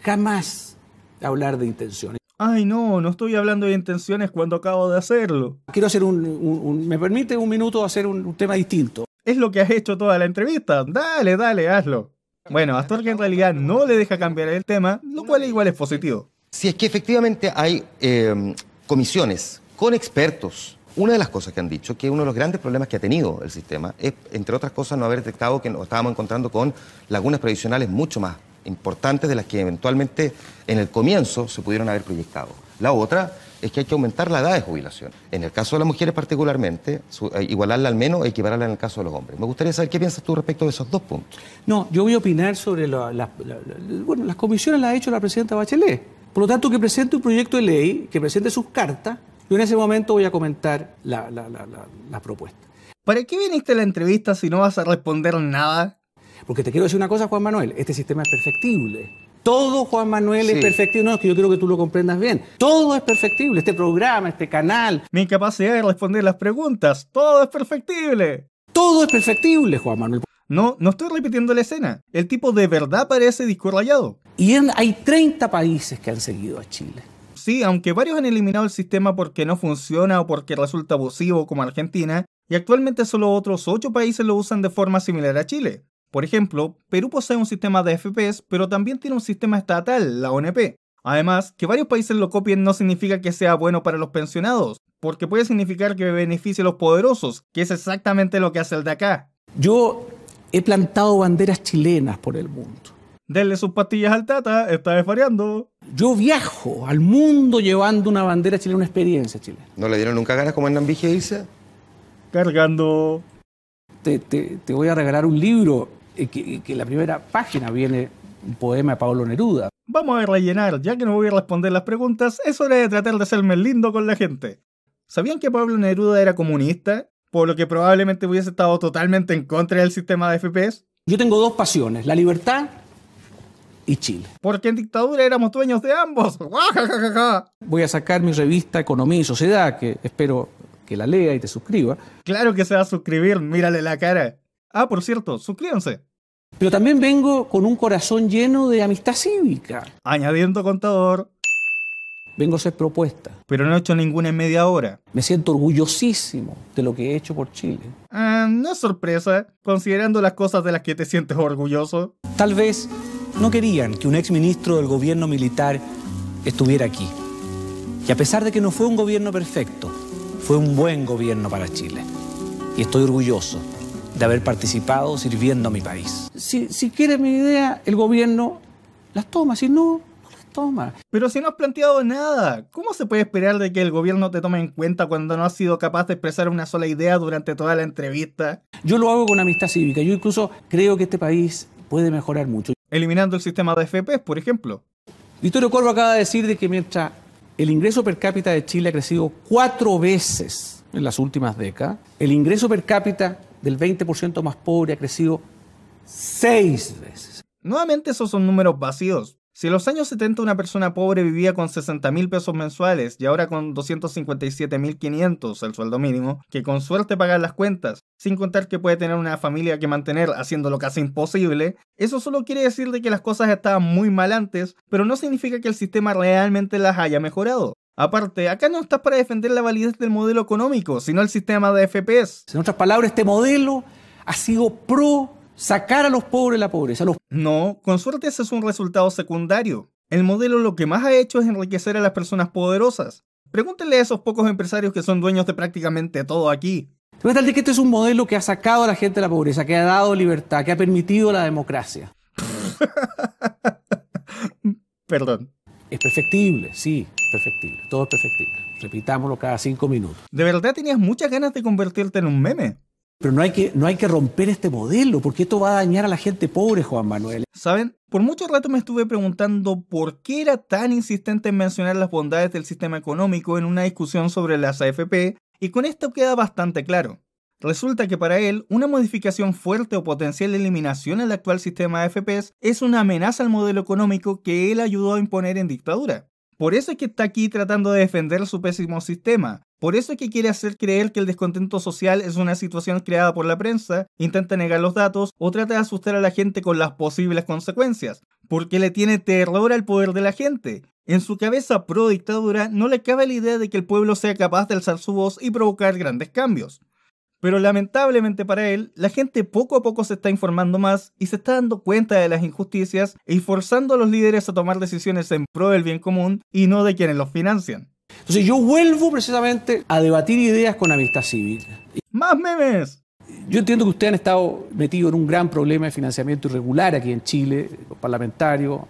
jamás a hablar de intenciones. Ay, no estoy hablando de intenciones cuando acabo de hacerlo. Quiero hacer ¿me permite un minuto hacer un tema distinto? Es lo que has hecho toda la entrevista. Dale, hazlo. Bueno, Astorga en realidad no le deja cambiar el tema, lo cual igual es positivo. Si es que efectivamente hay comisiones con expertos, una de las cosas que han dicho, que uno de los grandes problemas que ha tenido el sistema es, entre otras cosas, no haber detectado que nos estábamos encontrando con lagunas previsionales mucho más importantes de las que eventualmente en el comienzo se pudieron haber proyectado. La otra es que hay que aumentar la edad de jubilación. En el caso de las mujeres particularmente, igualarla al menos e equipararla en el caso de los hombres. Me gustaría saber qué piensas tú respecto de esos dos puntos. No, yo voy a opinar sobre las comisiones las ha hecho la presidenta Bachelet. Por lo tanto, que presente un proyecto de ley, que presente sus cartas, yo en ese momento voy a comentar la propuesta. ¿Para qué viniste a la entrevista si no vas a responder nada? Porque te quiero decir una cosa, Juan Manuel, este sistema es perfectible. Todo, Juan Manuel, es perfectible. No, es que yo quiero que tú lo comprendas bien. Todo es perfectible, este programa, este canal. Mi incapacidad de responder las preguntas, todo es perfectible. Todo es perfectible, Juan Manuel. No estoy repitiendo la escena. El tipo de verdad parece disco rayado. Y hay 30 países que han seguido a Chile. Sí, aunque varios han eliminado el sistema porque no funciona o porque resulta abusivo, como Argentina, y actualmente solo otros 8 países lo usan de forma similar a Chile. Por ejemplo, Perú posee un sistema de AFPs, pero también tiene un sistema estatal, la ONP. Además, que varios países lo copien no significa que sea bueno para los pensionados, porque puede significar que beneficie a los poderosos, que es exactamente lo que hace el de acá. Yo he plantado banderas chilenas por el mundo. Denle sus pastillas al Tata, está desvariando. Yo viajo al mundo llevando una bandera chilena, una experiencia chilena. ¿No le dieron nunca ganas como Hernán Vigia irse? Cargando. Te voy a regalar un libro que en la primera página viene un poema de Pablo Neruda. Vamos a rellenar, ya que no voy a responder las preguntas, es hora de tratar de hacerme lindo con la gente. ¿Sabían que Pablo Neruda era comunista? Por lo que probablemente hubiese estado totalmente en contra del sistema de AFPs. Yo tengo dos pasiones, la libertad y Chile. Porque en dictadura éramos dueños de ambos. Voy a sacar mi revista Economía y Sociedad, que espero que la lea y te suscriba. Claro que se va a suscribir, mírale la cara. Ah, por cierto, suscríbanse. Pero también vengo con un corazón lleno de amistad cívica. Añadiendo contador. Vengo a hacer propuestas. Pero no he hecho ninguna en media hora. Me siento orgullosísimo de lo que he hecho por Chile. No es sorpresa, considerando las cosas de las que te sientes orgulloso. Tal vez no querían que un exministro del gobierno militar estuviera aquí. Y a pesar de que no fue un gobierno perfecto, fue un buen gobierno para Chile. Y estoy orgulloso de haber participado sirviendo a mi país. Si quiere mi idea, el gobierno las toma, si no las toma. Pero si no has planteado nada, ¿cómo se puede esperar de que el gobierno te tome en cuenta cuando no has sido capaz de expresar una sola idea durante toda la entrevista? Yo lo hago con amistad cívica. Yo incluso creo que este país puede mejorar mucho. Eliminando el sistema de AFPs, por ejemplo. Vittorio Corvo acaba de decir de que mientras el ingreso per cápita de Chile ha crecido 4 veces en las últimas décadas, el ingreso per cápita del 20% más pobre ha crecido 6 veces. Nuevamente esos son números vacíos. Si en los años 70 una persona pobre vivía con 60.000 pesos mensuales y ahora con 257.500 el sueldo mínimo, que con suerte pagan las cuentas, sin contar que puede tener una familia que mantener haciéndolo casi imposible, eso solo quiere decir de que las cosas estaban muy mal antes, pero no significa que el sistema realmente las haya mejorado. Aparte, acá no estás para defender la validez del modelo económico, sino el sistema de AFPs. En otras palabras, este modelo ha sido pro sacar a los pobres de la pobreza. No, con suerte ese es un resultado secundario. El modelo lo que más ha hecho es enriquecer a las personas poderosas. Pregúntenle a esos pocos empresarios que son dueños de prácticamente todo aquí. Se trata de que este es un modelo que ha sacado a la gente de la pobreza, que ha dado libertad, que ha permitido la democracia. Perdón. Es perfectible, sí, perfectible. Todo es perfectible. Repitámoslo cada 5 minutos. ¿De verdad tenías muchas ganas de convertirte en un meme? Pero no hay que romper este modelo, porque esto va a dañar a la gente pobre, Juan Manuel. ¿Saben? Por mucho rato me estuve preguntando por qué era tan insistente en mencionar las bondades del sistema económico en una discusión sobre las AFP, y con esto queda bastante claro. Resulta que para él, una modificación fuerte o potencial eliminación en el actual sistema de AFPs es una amenaza al modelo económico que él ayudó a imponer en dictadura. Por eso es que está aquí tratando de defender su pésimo sistema. Por eso es que quiere hacer creer que el descontento social es una situación creada por la prensa, intenta negar los datos o trata de asustar a la gente con las posibles consecuencias, porque le tiene terror al poder de la gente. En su cabeza pro dictadura no le cabe la idea de que el pueblo sea capaz de alzar su voz y provocar grandes cambios. Pero lamentablemente para él, la gente poco a poco se está informando más y se está dando cuenta de las injusticias y forzando a los líderes a tomar decisiones en pro del bien común y no de quienes los financian. Entonces yo vuelvo precisamente a debatir ideas con Amistad Civil. ¡Más memes! Yo entiendo que ustedes han estado metidos en un gran problema de financiamiento irregular aquí en Chile, los parlamentarios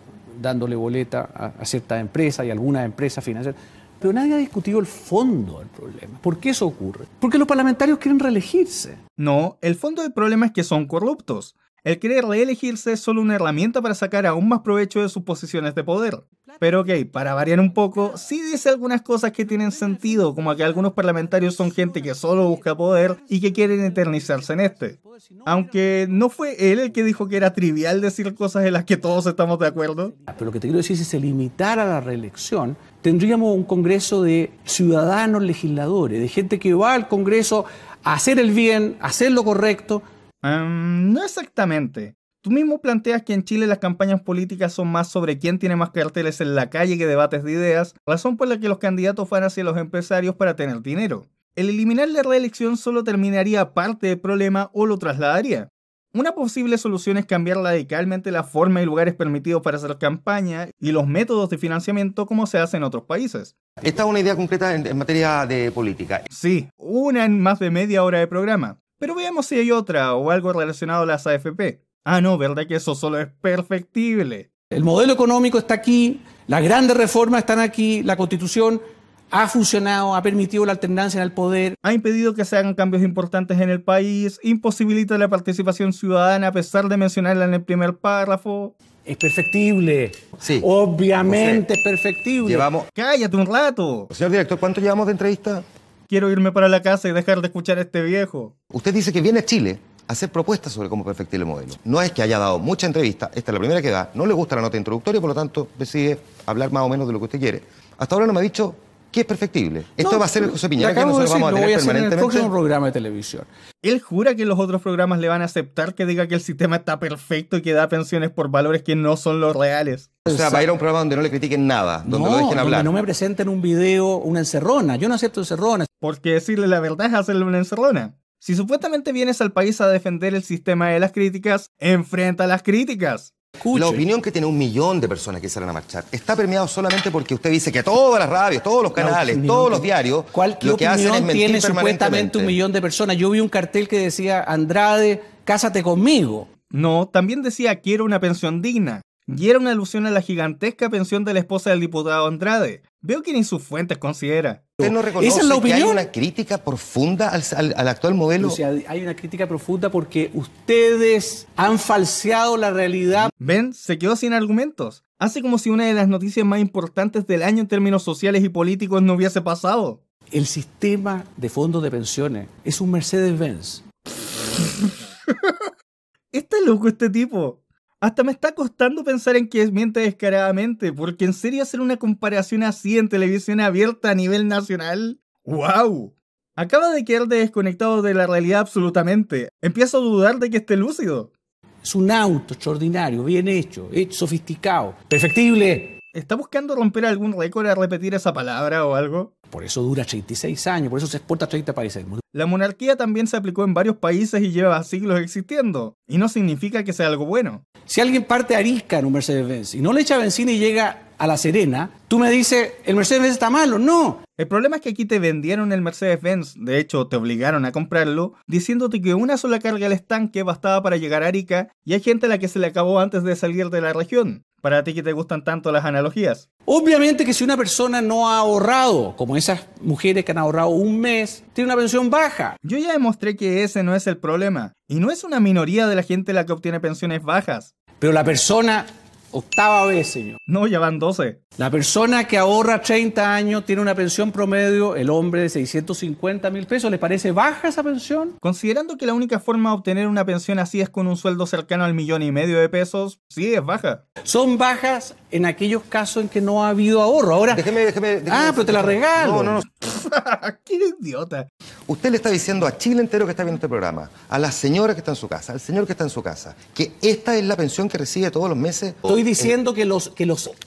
dándole boleta a ciertas empresas y algunas empresas financieras. Pero nadie ha discutido el fondo del problema. ¿Por qué eso ocurre? Porque los parlamentarios quieren reelegirse. No, el fondo del problema es que son corruptos. El querer reelegirse es solo una herramienta para sacar aún más provecho de sus posiciones de poder. Pero ok, para variar un poco, sí dice algunas cosas que tienen sentido, como que algunos parlamentarios son gente que solo busca poder y que quieren eternizarse en este. Aunque no fue él el que dijo que era trivial decir cosas en las que todos estamos de acuerdo. Pero lo que te quiero decir es que si se limitara la reelección, tendríamos un congreso de ciudadanos legisladores, de gente que va al congreso a hacer el bien, a hacer lo correcto. No exactamente. Tú mismo planteas que en Chile las campañas políticas son más sobre quién tiene más carteles en la calle que debates de ideas, razón por la que los candidatos van hacia los empresarios para tener dinero. El eliminar la reelección solo terminaría parte del problema o lo trasladaría. Una posible solución es cambiar radicalmente la forma y lugares permitidos para hacer campaña y los métodos de financiamiento como se hace en otros países. Esta es una idea concreta en materia de política. Sí, una en más de media hora de programa. Pero veamos si hay otra o algo relacionado a las AFP. Ah, no, ¿verdad que eso solo es perfectible? El modelo económico está aquí, las grandes reformas están aquí, la Constitución ha funcionado, ha permitido la alternancia en el poder. Ha impedido que se hagan cambios importantes en el país, imposibilita la participación ciudadana a pesar de mencionarla en el primer párrafo. Es perfectible. Sí. Obviamente es perfectible. ¡Cállate un rato! Señor director, ¿cuánto llevamos de entrevista? Quiero irme para la casa y dejar de escuchar a este viejo. Usted dice que viene a Chile a hacer propuestas sobre cómo perfectir el modelo. No es que haya dado mucha entrevista, esta es la primera que da, no le gusta la nota introductoria, por lo tanto decide hablar más o menos de lo que usted quiere. Hasta ahora no me ha dicho qué es perfectible. Esto va a ser el José Piñera, que nosotros vamos a tener permanentemente. En el próximo programa de televisión. Él jura que los otros programas le van a aceptar que diga que el sistema está perfecto y que da pensiones por valores que no son los reales. O sea, va a ir a un programa donde no le critiquen nada, donde lo dejen hablar. Donde no me presenten un video, una encerrona. Yo no acepto encerronas. Porque decirle la verdad es hacerle una encerrona. Si supuestamente vienes al país a defender el sistema de las críticas, enfrenta las críticas. Escuche. La opinión que tiene 1 millón de personas que salen a marchar está permeado solamente porque usted dice que todas las radios, todos los canales, todos los diarios, lo que hacen es mentir tiene supuestamente 1 millón de personas. Yo vi un cartel que decía, Andrade, cásate conmigo. No, también decía, quiero una pensión digna. Y era una alusión a la gigantesca pensión de la esposa del diputado Andrade. Veo que ni sus fuentes considera. ¿Usted no reconoce ¿Esa es la opinión? Que hay una crítica profunda al actual modelo? O sea, hay una crítica profunda porque ustedes han falseado la realidad. ¿Ven? Se quedó sin argumentos. Hace como si una de las noticias más importantes del año en términos sociales y políticos no hubiese pasado. El sistema de fondos de pensiones es un Mercedes-Benz. Está loco este tipo. Hasta me está costando pensar en que miente descaradamente, porque en serio hacer una comparación así en televisión abierta a nivel nacional. ¡Wow! Acaba de quedar desconectado de la realidad absolutamente. Empiezo a dudar de que esté lúcido. Es un auto extraordinario, bien hecho, sofisticado, perfectible. ¿Está buscando romper algún récord a repetir esa palabra o algo? Por eso dura 36 años, por eso se exporta a 30 países del mundo. La monarquía también se aplicó en varios países y lleva siglos existiendo, y no significa que sea algo bueno. Si alguien parte a Arica en un Mercedes-Benz y no le echa benzina y llega a La Serena, tú me dices, el Mercedes-Benz está malo. No. El problema es que aquí te vendieron el Mercedes-Benz, de hecho te obligaron a comprarlo, diciéndote que una sola carga al estanque bastaba para llegar a Arica, y hay gente a la que se le acabó antes de salir de la región. Para ti que te gustan tanto las analogías. Obviamente que si una persona no ha ahorrado, como esas mujeres que han ahorrado un mes, tiene una pensión baja. Yo ya demostré que ese no es el problema, y no es una minoría de la gente la que obtiene pensiones bajas. Pero la persona, octava vez, señor. No, ya van 12. La persona que ahorra 30 años tiene una pensión promedio, el hombre de 650.000 pesos. ¿Le parece baja esa pensión? Considerando que la única forma de obtener una pensión así es con un sueldo cercano al 1,5 millones de pesos, sí, es baja. Son bajas en aquellos casos en que no ha habido ahorro. Ahora, déjeme pero te la regalo. No. ¡Qué idiota! Usted le está diciendo a Chile entero que está viendo este programa, a la señora que está en su casa, al señor que está en su casa, que esta es la pensión que recibe todos los meses. Estoy diciendo que los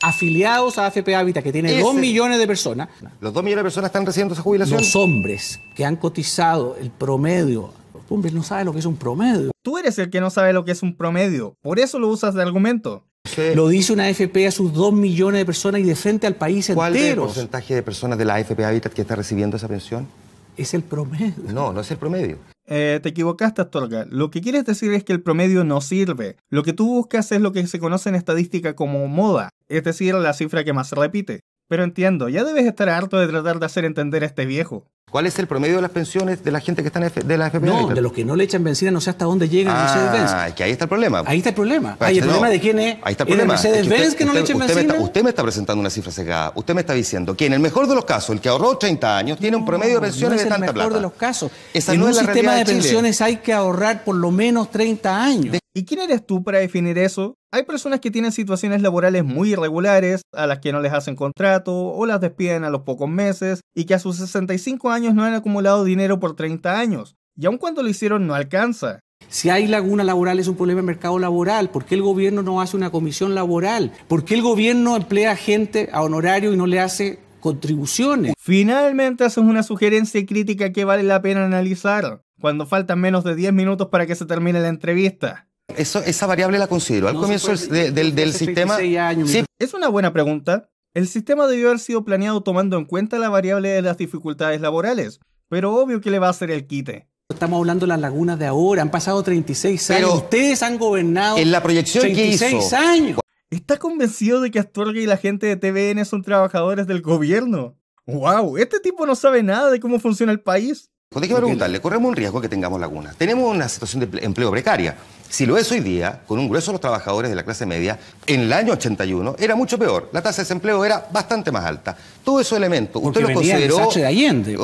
afiliados a AFP Habitat, que tiene 2 millones de personas. ¿Los 2 millones de personas están recibiendo esa jubilación? Los hombres que han cotizado el promedio. Los hombres no saben lo que es un promedio. Tú eres el que no sabe lo que es un promedio, por eso lo usas de argumento. Sí. Lo dice una AFP a sus 2 millones de personas y de frente al país entero. ¿Cuál es el porcentaje de personas de la AFP Habitat que está recibiendo esa pensión? Es el promedio. No es el promedio. Te equivocaste, Astorga. Lo que quieres decir es que el promedio no sirve. Lo que tú buscas es lo que se conoce en estadística como moda, es decir, la cifra que más se repite. Pero entiendo, ya debes estar harto de tratar de hacer entender a este viejo. ¿Cuál es el promedio de las pensiones de la gente que está de la AFP? No, de los que no le echan benzina, no sé hasta dónde llega el Mercedes-Benz. Ah, que ahí está el problema. Ahí está el problema. ¿El problema de quién es? Ahí está el problema. ¿Es el Mercedes-Benz que no le echen benzina? Usted me está presentando una cifra sesgada. Usted me está diciendo que en el mejor de los casos, el que ahorró 30 años tiene un promedio de pensiones de tanta plata. No es el mejor de los casos. Esa en no un es la sistema de realidad de Chile. pensiones hay que ahorrar por lo menos 30 años. ¿Y quién eres tú para definir eso? Hay personas que tienen situaciones laborales muy irregulares, a las que no les hacen contrato o las despiden a los pocos meses y que a sus 65 años no han acumulado dinero por 30 años. Y aun cuando lo hicieron no alcanza. Si hay laguna laboral es un problema del mercado laboral. ¿Por qué el gobierno no hace una comisión laboral? ¿Por qué el gobierno emplea gente a honorario y no le hace contribuciones? Finalmente haces una sugerencia y crítica que vale la pena analizar, cuando faltan menos de 10 minutos para que se termine la entrevista. Esa variable la considero. Al comienzo del sistema... Sí. Es una buena pregunta. El sistema debió haber sido planeado tomando en cuenta la variable de las dificultades laborales, pero obvio que le va a hacer el quite. Estamos hablando de las lagunas de ahora, han pasado 36 años. Ustedes han gobernado en la proyección 36 que hizo. años. ¿Está convencido de que Astorga y la gente de TVN son trabajadores del gobierno? ¡Wow! Este tipo no sabe nada de cómo funciona el país. Déjeme preguntarle, corremos un riesgo que tengamos lagunas. Tenemos una situación de empleo precaria. Si lo es hoy día, con un grueso de los trabajadores de la clase media, en el año 81 era mucho peor. La tasa de desempleo era bastante más alta. Todos esos elementos, Porque usted los venía consideró... el desastre de Allende.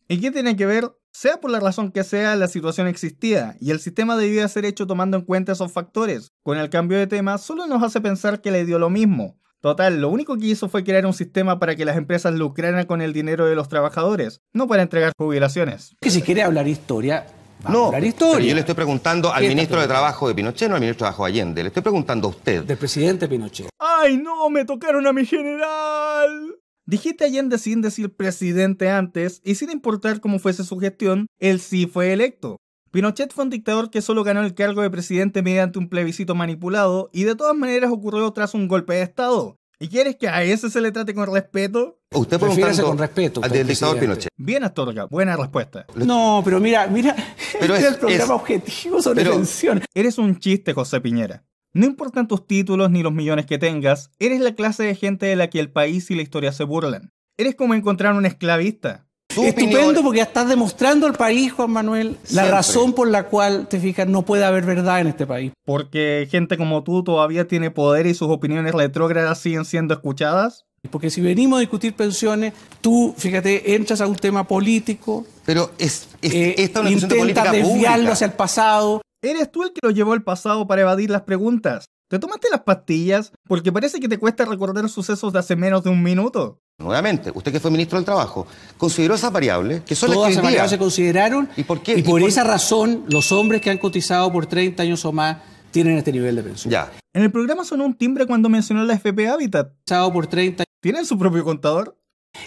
¿Y qué tiene que ver? Sea por la razón que sea, la situación existía, y el sistema debía ser hecho tomando en cuenta esos factores. Con el cambio de tema, solo nos hace pensar que le dio lo mismo. Total, lo único que hizo fue crear un sistema para que las empresas lucraran con el dinero de los trabajadores, no para entregar jubilaciones. Que si quiere hablar historia, No, hablar historia. pero yo le estoy preguntando al ministro de Trabajo de Pinochet, no al ministro de Trabajo de Allende. Le estoy preguntando a usted. Del presidente Pinochet. ¡Ay no! ¡Me tocaron a mi general! Dijiste Allende sin decir presidente antes, y sin importar cómo fuese su gestión, él sí fue electo. Pinochet fue un dictador que solo ganó el cargo de presidente mediante un plebiscito manipulado, y de todas maneras ocurrió tras un golpe de estado. ¿Y quieres que a ese se le trate con respeto? Usted Refiérase con respeto al del dictador Pinochet. Bien, Astorga, buena respuesta. No, pero mira, Pero este es el programa objetivo sobre pensión. Eres un chiste, José Piñera. No importan tus títulos ni los millones que tengas, eres la clase de gente de la que el país y la historia se burlan. Eres como encontrar un esclavista. Estupendo, porque ya estás demostrando al país, Juan Manuel, la razón por la cual, te fijas, no puede haber verdad en este país. Porque gente como tú todavía tiene poder y sus opiniones retrógradas siguen siendo escuchadas. Porque si venimos a discutir pensiones, tú, fíjate, entras a un tema político. Pero esta es una cuestión de política intentas desviarlo pública. hacia el pasado. Eres tú el que lo llevó al pasado para evadir las preguntas. ¿Te tomaste las pastillas? Porque parece que te cuesta recordar sucesos de hace menos de un minuto. Nuevamente, usted que fue ministro del Trabajo, consideró esas variables que son Todas las que esas hoy día... variables se consideraron ¿Y por qué? y por esa razón los hombres que han cotizado por 30 años o más tienen este nivel de pensión. Ya. En el programa sonó un timbre cuando mencionó la FP Habitat. Cotizado por 30. ¿Tienen su propio contador?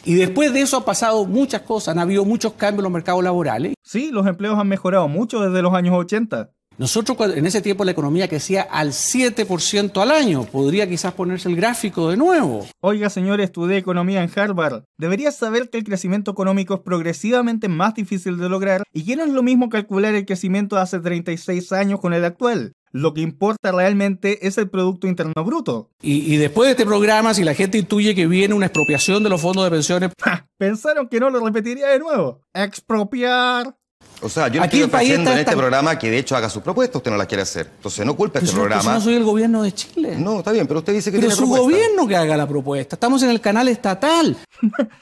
Y después de eso ha pasado muchas cosas, han habido muchos cambios en los mercados laborales. Sí, los empleos han mejorado mucho desde los años 80. Nosotros en ese tiempo la economía crecía al 7% al año. Podría quizás ponerse el gráfico de nuevo. Oiga, señor, estudié economía en Harvard. Deberías saber que el crecimiento económico es progresivamente más difícil de lograr y que no es lo mismo calcular el crecimiento de hace 36 años con el actual. Lo que importa realmente es el Producto Interno Bruto. Y después de este programa, si la gente intuye que viene una expropiación de los fondos de pensiones... Pensaron que no lo repetiría de nuevo. Expropiar. O sea, yo le Aquí estoy el país ofreciendo en está este programa que de hecho haga sus propuestas, usted no las quiere hacer. Entonces no culpe a este programa. Yo no soy el gobierno de Chile. No, está bien, pero usted dice que Pero tiene su propuestas. gobierno que haga la propuesta. Estamos en el canal estatal.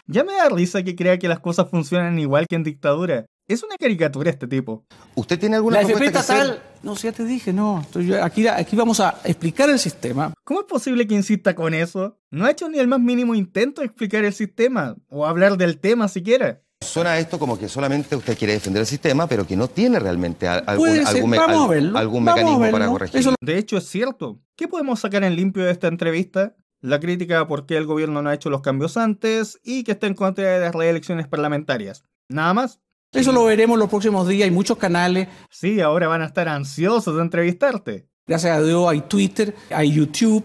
Ya me da risa que crea que las cosas funcionan igual que en dictadura. Es una caricatura este tipo. ¿Usted tiene alguna La FP propuesta que hacer? estatal... No, si ya te dije, no. Aquí vamos a explicar el sistema. ¿Cómo es posible que insista con eso? No ha hecho ni el más mínimo intento de explicar el sistema, o hablar del tema siquiera. Suena esto como que solamente usted quiere defender el sistema, pero que no tiene realmente Puede ser, vamos a verlo, algún vamos a mecanismo verlo. para corregirlo. Eso De hecho, es cierto. ¿Qué podemos sacar en limpio de esta entrevista? La crítica a por qué el gobierno no ha hecho los cambios antes y que está en contra de las reelecciones parlamentarias. ¿Nada más? Eso lo veremos los próximos días. Hay muchos canales. Sí, ahora van a estar ansiosos de entrevistarte. Gracias a Dios hay Twitter, hay YouTube.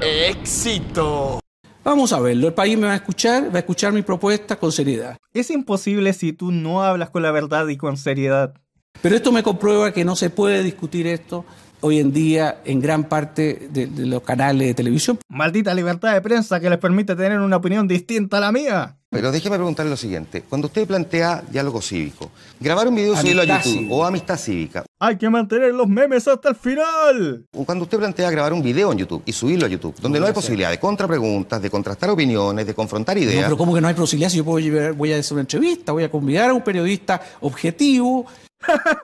¡Éxito! Vamos a verlo. El país me va a escuchar mi propuesta con seriedad. Es imposible si tú no hablas con la verdad y con seriedad. Pero esto me comprueba que no se puede discutir esto hoy en día en gran parte de los canales de televisión. Maldita libertad de prensa que les permite tener una opinión distinta a la mía. Pero déjeme preguntarle lo siguiente. Cuando usted plantea diálogo cívico, grabar un video y subirlo a Amistad YouTube cívica. o amistad cívica, Hay que mantener los memes hasta el final. o cuando usted plantea grabar un video en YouTube y subirlo a YouTube, donde no hay posibilidad de contrapreguntas, de contrastar opiniones, de confrontar No, ideas... pero ¿cómo que no hay posibilidad si yo voy a hacer una entrevista? Voy a convidar a un periodista objetivo.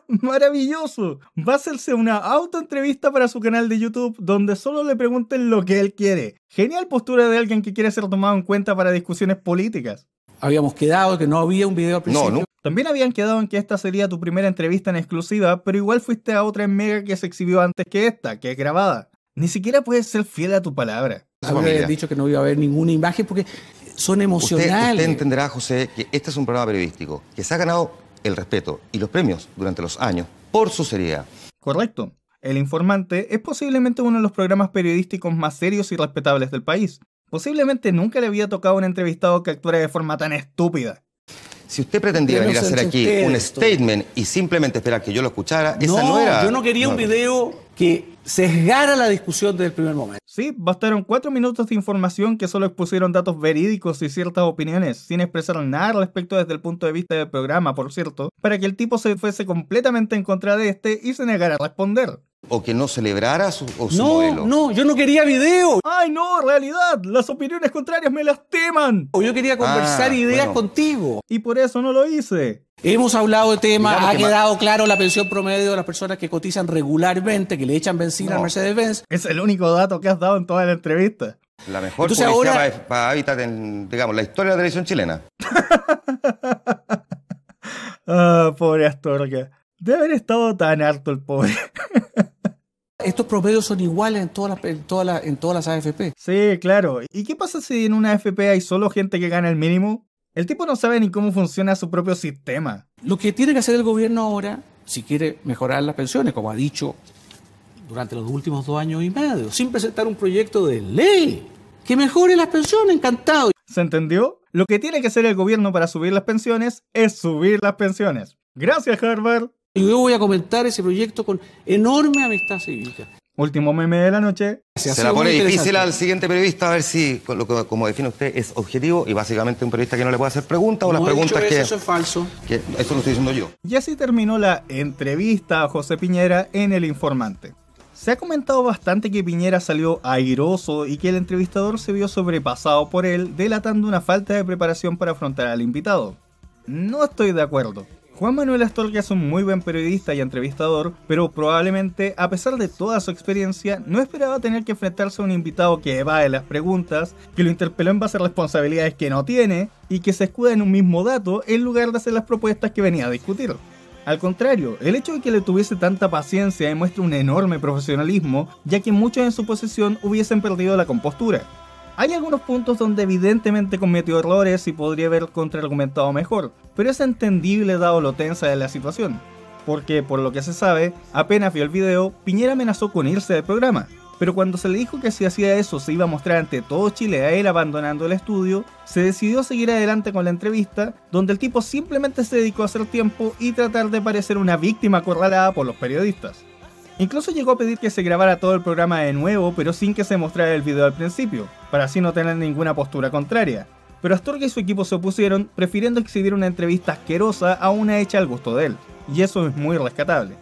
Maravilloso. Va a hacerse una autoentrevista para su canal de YouTube donde solo le pregunten lo que él quiere. Genial postura de alguien que quiere ser tomado en cuenta para discusiones políticas. Habíamos quedado que no había un video al principio. No. También habían quedado en que esta sería tu primera entrevista en exclusiva, pero igual fuiste a otra en Mega que se exhibió antes que esta, que es grabada. Ni siquiera puedes ser fiel a tu palabra. Había dicho que no iba a haber ninguna imagen porque son emocionales. Usted entenderá, José, que este es un programa periodístico que se ha ganado el respeto y los premios durante los años por su seriedad. Correcto. El Informante es posiblemente uno de los programas periodísticos más serios y respetables del país. Posiblemente nunca le había tocado a un entrevistado que actuara de forma tan estúpida. Si usted pretendía venir a hacer aquí un esto. statement y simplemente esperar que yo lo escuchara, esa no era... yo no quería un video que sesgara la discusión desde el primer momento. Sí, bastaron 4 minutos de información que solo expusieron datos verídicos y ciertas opiniones, sin expresar nada al respecto desde el punto de vista del programa, por cierto, para que el tipo se fuese completamente en contra de este y se negara a responder. O que no celebrara su modelo. No, yo no quería video. ¡Ay no, realidad! Las opiniones contrarias me lastiman. Yo quería conversar ideas bueno. contigo. Y por eso no lo hice. Hemos hablado de temas, Digamos ha que quedado claro la pensión promedio de las personas que cotizan regularmente, que le echan benzina al Mercedes-Benz. Es el único dato que has dado en toda la entrevista. La mejor Entonces publicidad ahora- para Habitat en, digamos, la historia de la televisión chilena. Ah, pobre Astorga. Debe haber estado tan harto el pobre. Estos promedios son iguales en todas las AFP. Sí, claro. ¿Y qué pasa si en una AFP hay solo gente que gana el mínimo? El tipo no sabe ni cómo funciona su propio sistema. Lo que tiene que hacer el gobierno ahora, si quiere mejorar las pensiones, como ha dicho durante los últimos 2 años y medio, sin presentar un proyecto de ley que mejore las pensiones, encantado. ¿Se entendió? Lo que tiene que hacer el gobierno para subir las pensiones es subir las pensiones. Gracias, Harvard. Y yo voy a comentar ese proyecto con enorme amistad cívica. Último meme de la noche. Se la pone difícil al siguiente periodista a ver si, como define usted, es objetivo y básicamente un periodista que no le puede hacer preguntas o las preguntas que... Eso es falso. Eso lo estoy diciendo yo. Y así terminó la entrevista a José Piñera en El Informante. Se ha comentado bastante que Piñera salió airoso y que el entrevistador se vio sobrepasado por él, delatando una falta de preparación para afrontar al invitado. No estoy de acuerdo. Juan Manuel Astorga es un muy buen periodista y entrevistador, pero probablemente, a pesar de toda su experiencia, no esperaba tener que enfrentarse a un invitado que evade las preguntas, que lo interpeló en base a responsabilidades que no tiene, y que se escuda en un mismo dato en lugar de hacer las propuestas que venía a discutir. Al contrario, el hecho de que le tuviese tanta paciencia demuestra un enorme profesionalismo, ya que muchos en su posición hubiesen perdido la compostura. Hay algunos puntos donde evidentemente cometió errores y podría haber contraargumentado mejor, pero es entendible dado lo tensa de la situación. Porque, por lo que se sabe, apenas vio el video, Piñera amenazó con irse del programa. Pero cuando se le dijo que si hacía eso se iba a mostrar ante todo Chile a él abandonando el estudio, se decidió seguir adelante con la entrevista, donde el tipo simplemente se dedicó a hacer tiempo y tratar de parecer una víctima acorralada por los periodistas. Incluso llegó a pedir que se grabara todo el programa de nuevo, pero sin que se mostrara el video al principio, para así no tener ninguna postura contraria. Pero Astorga y su equipo se opusieron, prefiriendo exhibir una entrevista asquerosa a una hecha al gusto de él, y eso es muy rescatable.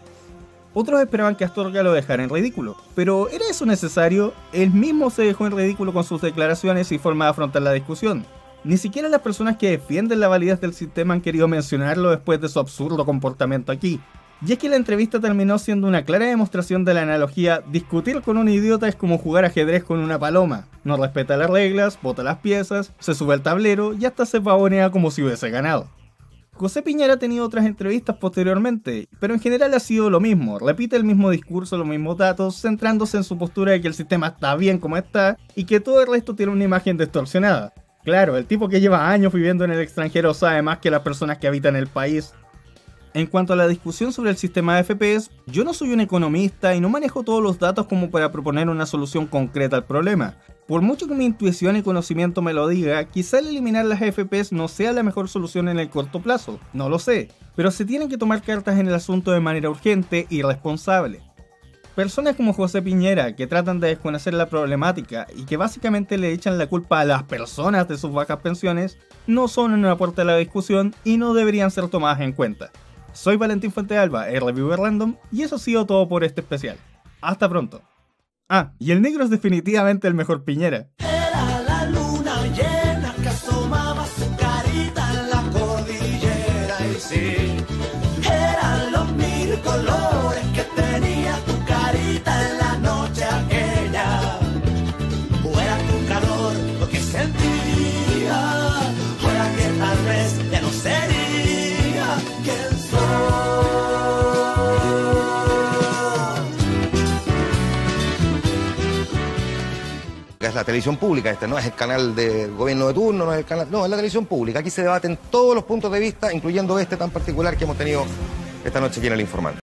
Otros esperaban que Astorga lo dejara en ridículo, pero ¿era eso necesario? Él mismo se dejó en ridículo con sus declaraciones y forma de afrontar la discusión. Ni siquiera las personas que defienden la validez del sistema han querido mencionarlo después de su absurdo comportamiento aquí. Y es que la entrevista terminó siendo una clara demostración de la analogía: discutir con un idiota es como jugar ajedrez con una paloma. No respeta las reglas, bota las piezas, se sube al tablero y hasta se pavonea como si hubiese ganado. José Piñera ha tenido otras entrevistas posteriormente, pero en general ha sido lo mismo, repite el mismo discurso, los mismos datos, centrándose en su postura de que el sistema está bien como está y que todo el resto tiene una imagen distorsionada. Claro, el tipo que lleva años viviendo en el extranjero sabe más que las personas que habitan el país. En cuanto a la discusión sobre el sistema de AFPs, yo no soy un economista y no manejo todos los datos como para proponer una solución concreta al problema. Por mucho que mi intuición y conocimiento me lo diga, quizá el eliminar las AFPs no sea la mejor solución en el corto plazo, no lo sé, pero se tienen que tomar cartas en el asunto de manera urgente y responsable. Personas como José Piñera, que tratan de desconocer la problemática y que básicamente le echan la culpa a las personas de sus bajas pensiones, no son un aporte a la discusión y no deberían ser tomadas en cuenta. Soy Valentín Fuentealba, Reviewer Random, y eso ha sido todo por este especial. Hasta pronto. Ah, y el negro es definitivamente el mejor Piñera. Era la luna llena que asomaba su carita en la cordillera. Y sí, eran los mil colores que tenía tu carita en la noche aquella. O era tu calor lo que sentía, o era que tal vez ya no sería quien soy. Es la televisión pública, este no es el canal de gobierno de turno, no es el canal, no, es la televisión pública. Aquí se debaten todos los puntos de vista, incluyendo este tan particular que hemos tenido esta noche aquí en El Informante.